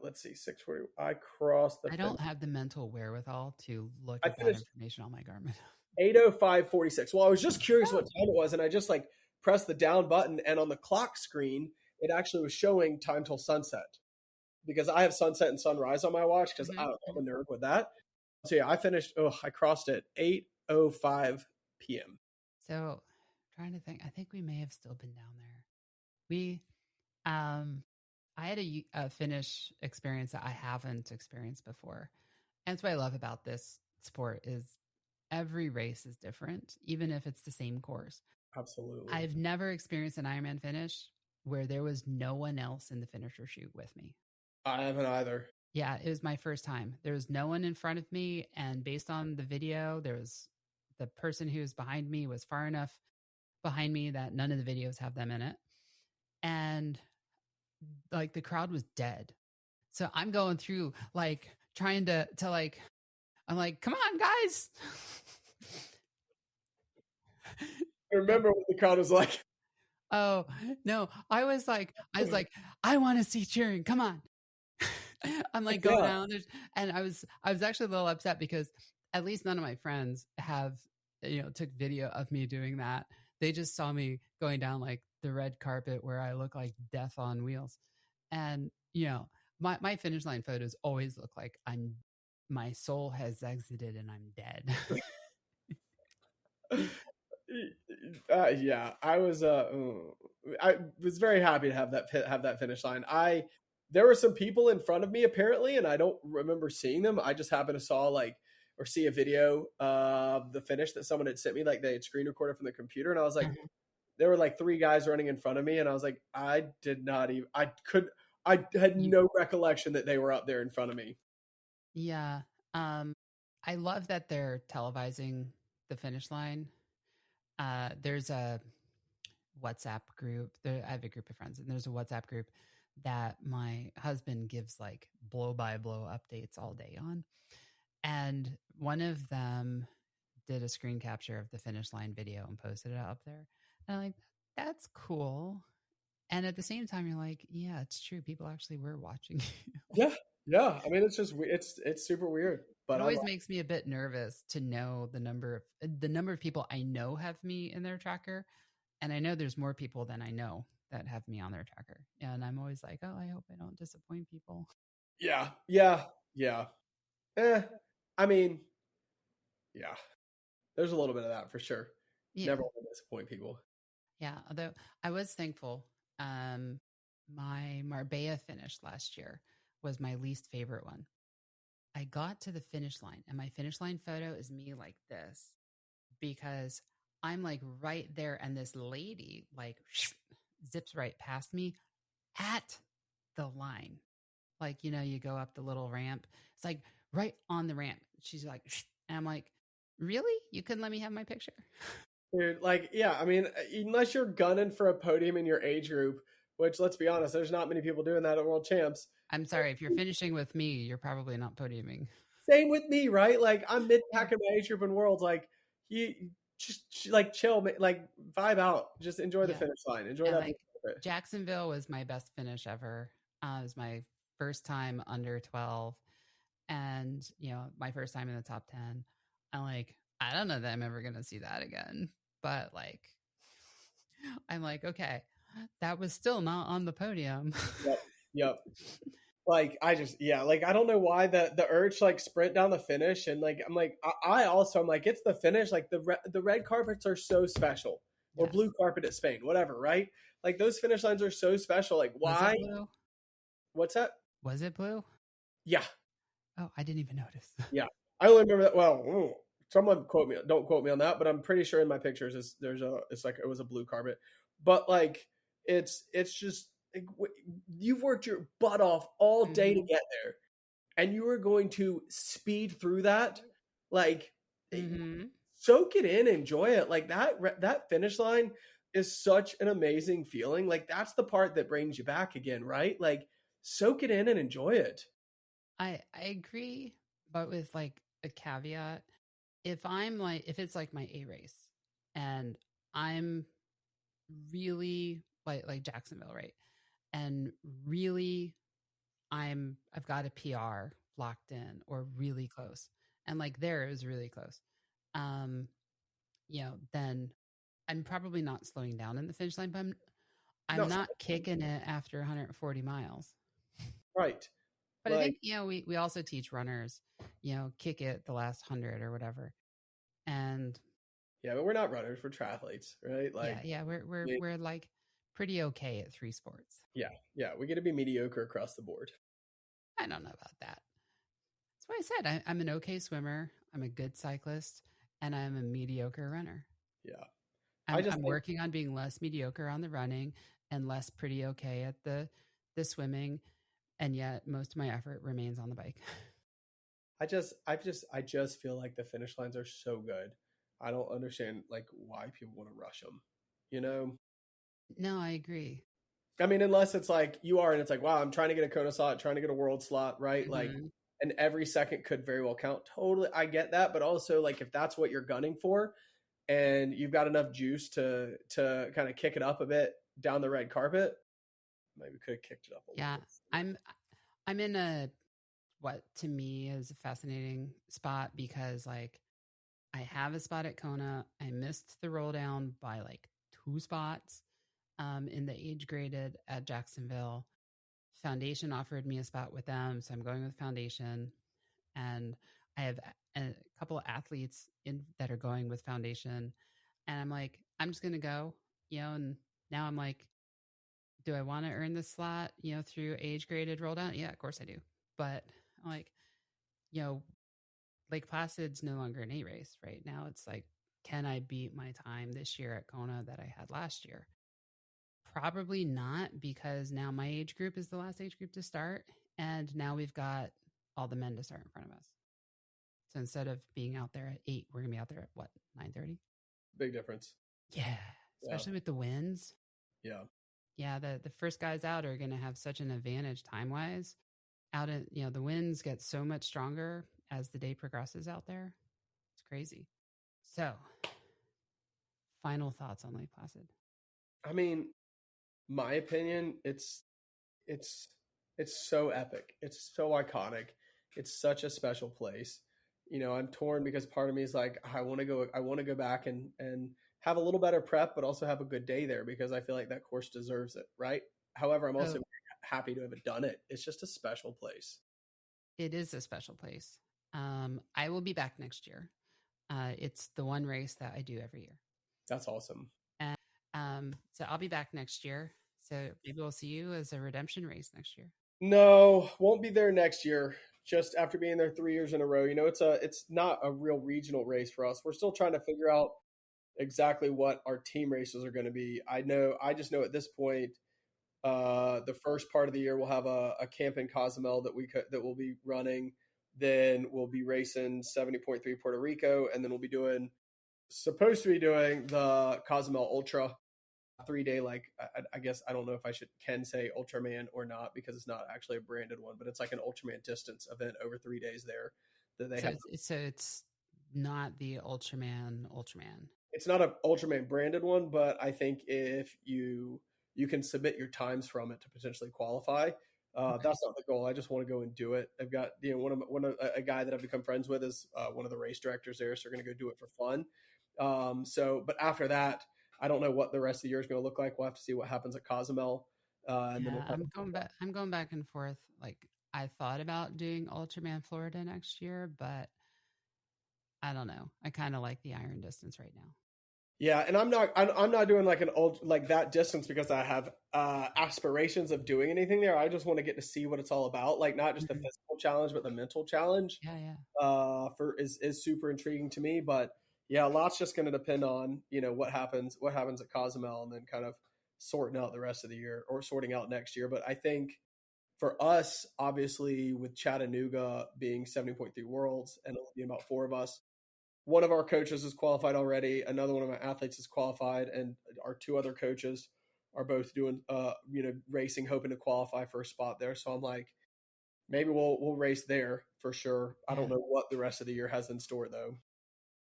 Let's see, 6:40. I crossed the. I don't have the mental wherewithal to look I at that finished information on my Garmin. 8:05:46. Well, I was just curious what time it was, and I just like pressed the down button, and on the clock screen, it actually was showing time till sunset because I have sunset and sunrise on my watch because Mhm, I don't know, I'm mhm. a nerd with that. So yeah, I finished. Oh, I crossed it 8:05 p.m. So, trying to think. I think we may have still been down there. We, I had a finish experience that I haven't experienced before, and that's what I love about this sport is every race is different, even if it's the same course. Absolutely. I've never experienced an Ironman finish where there was no one else in the finisher chute with me. I haven't either. Yeah, it was my first time. There was no one in front of me, and based on the video, there was the person who was behind me was far enough behind me that none of the videos have them in it. And like the crowd was dead. So I'm going through like trying to like I'm like, "Come on, guys." I remember what the crowd was like. Oh, no. I was like, I want to see cheering. Come on. I'm like going Yeah. down there, and I was actually a little upset because at least none of my friends have took video of me doing that. They just saw me going down like the red carpet where I look like death on wheels. And my finish line photos always look like my soul has exited and I'm dead. Yeah, I was. I was very happy to have that finish line. There were some people in front of me apparently, and I don't remember seeing them. I just happened to saw or see a video of the finish that someone had sent me, like they had screen recorded from the computer, and I was like, there were like three guys running in front of me, and I was like, I did not even. I had no recollection that they were up there in front of me. Yeah. I love that they're televising the finish line. There's a WhatsApp group. I have a group of friends, and there's a WhatsApp group that my husband gives like blow by blow updates all day on. And one of them did a screen capture of the finish line video and posted it up there. And I'm like, that's cool. And at the same time, you're like, yeah, it's true. People actually were watching you. Yeah. I mean, it's just it's super weird, but It always makes me a bit nervous to know the number of people I know have me in their tracker, and I know there's more people than I know that have me on their tracker. And I'm always like, oh, I hope I don't disappoint people. yeah. I mean, yeah. There's a little bit of that for sure. Yeah. Never want to disappoint people. Yeah. Although I was thankful. My Marbella finish last year was my least favorite one. I got to the finish line, and my finish line photo is me like this because I'm like right there, and this lady like zips right past me at the line. Like, you go up the little ramp. It's like right on the ramp. She's like, and I'm like, really? You couldn't let me have my picture? Dude, like, yeah, I mean, unless you're gunning for a podium in your age group, which let's be honest, there's not many people doing that at World Champs. I'm sorry. If you're finishing with me, you're probably not podiuming. Same with me, right? Like, I'm mid Yeah. pack in my age group in Worlds. Like, you just like chill, like vibe out, just enjoy the Yeah. finish line, enjoy And that. like Jacksonville was my best finish ever. It was my first time under 12 and, my first time in the top 10. I'm like, I don't know that I'm ever going to see that again. But like, I'm like, okay, that was still not on the podium. Yep, yep. Like I just like I don't know why the urge to like sprint down the finish and like I'm like I also I'm like it's the finish like the red carpets are so special or Yes. blue carpet at Spain whatever, right? Like those finish lines are so special. Like Was it why? blue? What's that? Was it blue? Yeah, Oh, I didn't even notice. yeah. I only remember that. Well, someone don't quote me on that, but I'm pretty sure in my pictures it's like it was a blue carpet, but like it's just like, you've worked your butt off all day to Mm-hmm. get there and you are going to speed through that, like Mm-hmm. soak it in, enjoy it. Like that finish line is such an amazing feeling. Like that's the part that brings you back again, right? Like soak it in and enjoy it. I agree, but with like a caveat. If it's like my A race and I'm really like Jacksonville, right? And really I've got a PR locked in or really close. And like there it was really close. Um, then I'm probably not slowing down in the finish line, but I'm No, not kicking it after 140 miles. right. But I Like think, we also teach runners, kick it the last 100 or whatever. And yeah, but we're not runners, we're triathletes, right? yeah, Like yeah, we're like pretty okay at three sports. yeah, we get to be mediocre across the board. I don't know about that. That's why I said I'm an okay swimmer, I'm a good cyclist, and I'm a mediocre runner. Yeah. I I'm just I'm think working on being less mediocre on the running and less pretty okay at the swimming, and yet most of my effort remains on the bike. I just feel like the finish lines are so good. I don't understand like why people want to rush them. You know, No, I agree. I mean, unless it's like you are, and it's like, wow, I'm trying to get a Kona slot, trying to get a world slot, right? Like, Hmm. and every second could very well count. Totally, I get that, but also like if that's what you're gunning for, and you've got enough juice to kind of kick it up a bit down the red carpet, maybe could have kicked it up a little Yeah, bit. I'm in a what to me is a fascinating spot because like I have a spot at Kona. I missed the roll down by like 2 spots in the age graded at Jacksonville. Foundation offered me a spot with them, so I'm going with Foundation. And I have a couple of athletes that are going with Foundation, and I'm like, I'm just gonna go, And now I'm like, do I want to earn this slot, through age graded roll down? Yeah, of course I do. But I'm like, you know, Lake Placid's no longer an A race right now. It's like, can I beat my time this year at Kona that I had last year? Probably not, because now my age group is the last age group to start. And now we've got all the men to start in front of us. So instead of being out there at 8, we're going to be out there at what, 9:30? Big difference. Yeah. Yeah, Especially with the winds. yeah. Yeah. The first guys out are going to have such an advantage time wise. Out in, the winds get so much stronger as the day progresses out there. It's crazy. So, final thoughts on Lake Placid. I mean, my opinion, it's it's so epic. It's so iconic. It's such a special place. You know, I'm torn because part of me is like, I want to go back and have a little better prep, but also have a good day there because I feel like that course deserves it, right? However, I'm also Oh, happy to have done it. It's just a special place. it is a special place. I will be back next year. It's the one race that I do every year. That's awesome. And so I'll be back next year. So maybe we'll see you as a redemption race next year. No, won't be there next year. Just after being there 3 years in a row, it's not a real regional race for us. We're still trying to figure out exactly what our team races are going to be. I just know at this point, the first part of the year we'll have a camp in Cozumel that we'll be running. Then we'll be racing 70.3 Puerto Rico, and then we'll be supposed to be doing the Cozumel Ultra 3 day. Like I guess I don't know if I can say Ultraman or not because it's not actually a branded one, but it's like an Ultraman distance event over 3 days there that they have. So it's not the Ultraman. It's not an Ultraman branded one, but I think if you can submit your times from it to potentially qualify. Okay. That's not the goal. I just want to go and do it. I've got a guy that I've become friends with is one of the race directors there, so we're going to go do it for fun. But after that, I don't know what the rest of the year is going to look like. We'll have to see what happens at Cozumel. And then I'm going back and forth. Like I thought about doing Ultraman Florida next year, but I don't know. I kind of like the iron distance right now. Yeah, and I'm not doing like like that distance because I have aspirations of doing anything there. I just want to get to see what it's all about, like not just the physical challenge, but the mental challenge. Yeah. Is super intriguing to me, but yeah, a lot's just going to depend on what happens at Cozumel, and then kind of sorting out the rest of the year or sorting out next year. But I think for us, obviously, with Chattanooga being 70.3 Worlds and being about 4 of us. One of our coaches is qualified already. Another one of my athletes is qualified, and our 2 other coaches are both doing, racing, hoping to qualify for a spot there. So I'm like, maybe we'll race there for sure. I don't know what the rest of the year has in store though.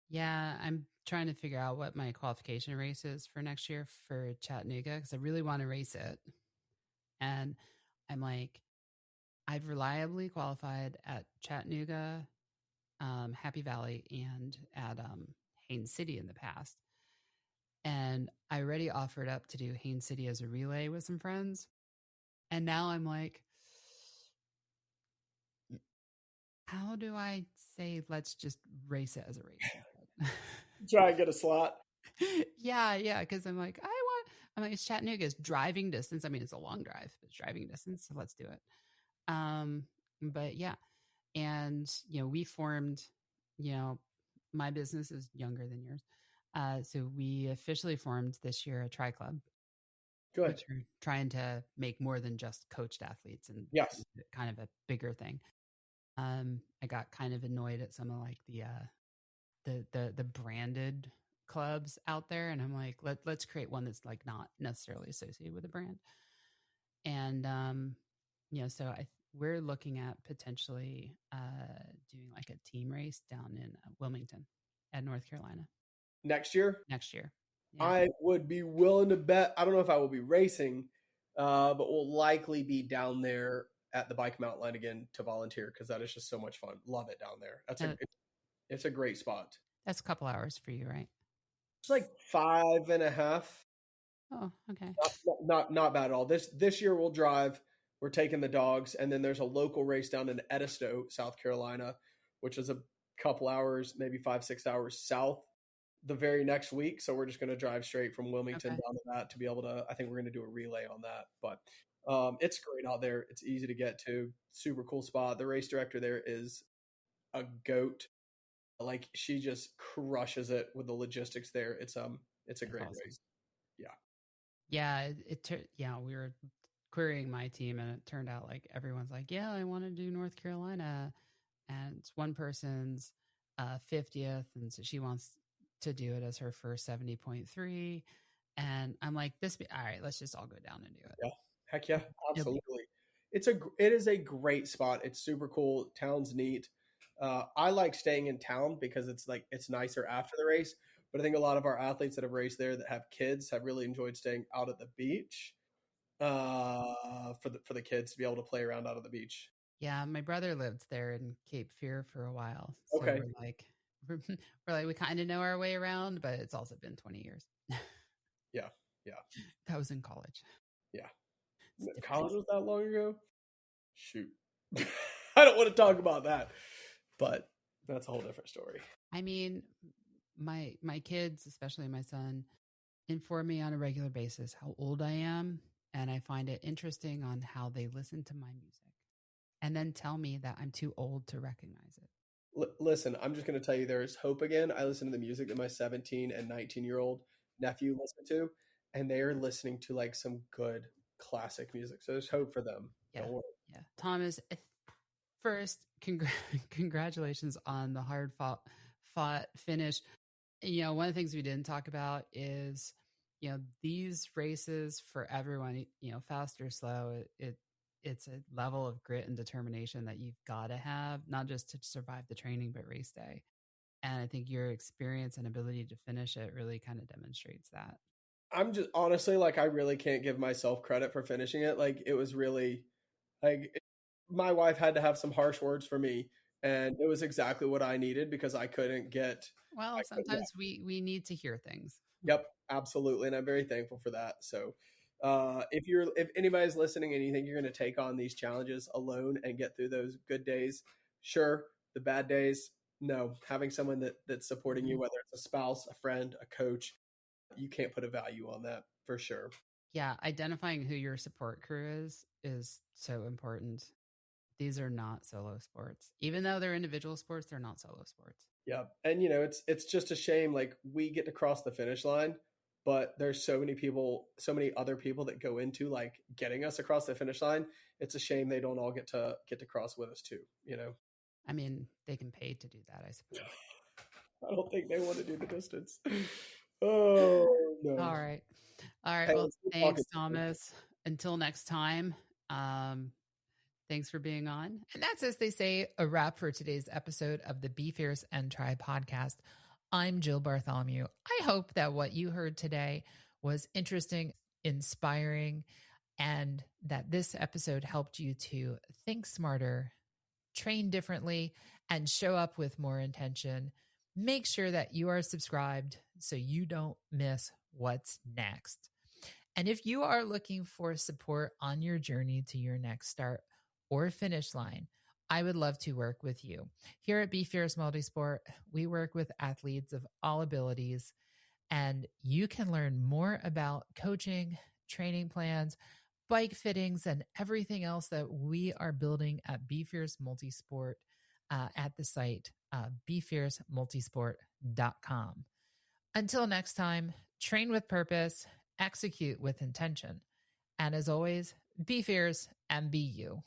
Yeah, I'm trying to figure out what my qualification race is for next year for Chattanooga because I really want to race it. And I'm like, I've reliably qualified at Chattanooga, Happy Valley, and at Haines City in the past. And I already offered up to do Haines City as a relay with some friends. And now I'm like, how do I say, let's just race it as a race? Try and get a slot. Yeah. Because I'm like, it's Chattanooga's driving distance. I mean, it's a long drive, but it's driving distance. So let's do it. But yeah. And, we formed, my business is younger than yours. So we officially formed this year a tri club. Good. Which we're trying to make more than just coached athletes and yes, kind of a bigger thing. I got kind of annoyed at some of like the branded clubs out there, and I'm like, let's create one that's like not necessarily associated with a brand. And so we're looking at potentially doing like a team race down in Wilmington at North Carolina next year. Yeah. I would be willing to bet. I don't know if I will be racing, but we'll likely be down there at the Bike Mountain Line again to volunteer because that is just so much fun. Love it down there. It's a great spot. That's a couple hours for you, right? It's like 5.5. Oh, okay. Not bad at all. This year we'll drive. We're taking the dogs, and then there's a local race down in Edisto, South Carolina, which is a couple hours, maybe 5-6 hours south the very next week. So we're just going to drive straight from Wilmington down to that to be able to, I think we're going to do a relay on that. But it's great out there. It's easy to get to. Super cool spot. The race director there is a goat. Like she just crushes it with the logistics there. It's a great awesome race. Yeah. We were querying my team, and it turned out like everyone's like, yeah, I want to do North Carolina, and it's one person's 50th, and so she wants to do it as her first 70.3. And I'm like, all right, let's just all go down and do it. Yeah. Heck yeah. Absolutely. It is a great spot. It's super cool. Town's neat. I like staying in town because it's nicer after the race. But I think a lot of our athletes that have raced there that have kids have really enjoyed staying out at the beach for the kids to be able to play around out of the beach. Yeah, my brother lived there in Cape Fear for a while. So okay. we're like, we kind of know our way around, but it's also been 20 years. Yeah. That was in college. Yeah. College was that long ago? Shoot. I don't want to talk about that, but that's a whole different story. I mean, my kids, especially my son, inform me on a regular basis how old I am, and I find it interesting on how they listen to my music and then tell me that I'm too old to recognize it. Listen, I'm just going to tell you there is hope again. I listen to the music that my 17 and 19-year-old nephew listen to, and they are listening to like some good classic music. So there's hope for them. Yeah. Don't worry. Yeah. Thomas, first, congratulations on the hard fought finish. One of the things we didn't talk about is, these races for everyone, fast or slow, it's a level of grit and determination that you've got to have, not just to survive the training, but race day. And I think your experience and ability to finish it really kind of demonstrates that. I'm just honestly like, I really can't give myself credit for finishing it. Like, it was really like my wife had to have some harsh words for me, and it was exactly what I needed because I couldn't get. Well, sometimes we need to hear things. Yep, absolutely, and I'm very thankful for that. So, if anybody's listening and you think you're going to take on these challenges alone and get through those good days, sure. The bad days, no. Having someone that's supporting you, whether it's a spouse, a friend, a coach, you can't put a value on that for sure. Yeah, identifying who your support crew is so important. These are not solo sports. Even though they're individual sports, they're not solo sports. Yeah. And it's just a shame, like, we get to cross the finish line, but there's so many other people that go into like getting us across the finish line. It's a shame they don't all get to cross with us too, I mean, they can pay to do that, I suppose. I don't think they want to do the distance. Oh no. All right. Hey, Well, thanks, Thomas. Until next time. Thanks for being on. And that's, as they say, a wrap for today's episode of the Be Fierce and Try podcast. I'm Jill Bartholomew. I hope that what you heard today was interesting, inspiring, and that this episode helped you to think smarter, train differently, and show up with more intention. Make sure that you are subscribed so you don't miss what's next. And if you are looking for support on your journey to your next start or finish line, I would love to work with you. Here at Be Fierce Multisport, we work with athletes of all abilities, and you can learn more about coaching, training plans, bike fittings, and everything else that we are building at Be Fierce Multisport at the site, BeFierceMultisport.com. Until next time, train with purpose, execute with intention. And as always, be fierce and be you.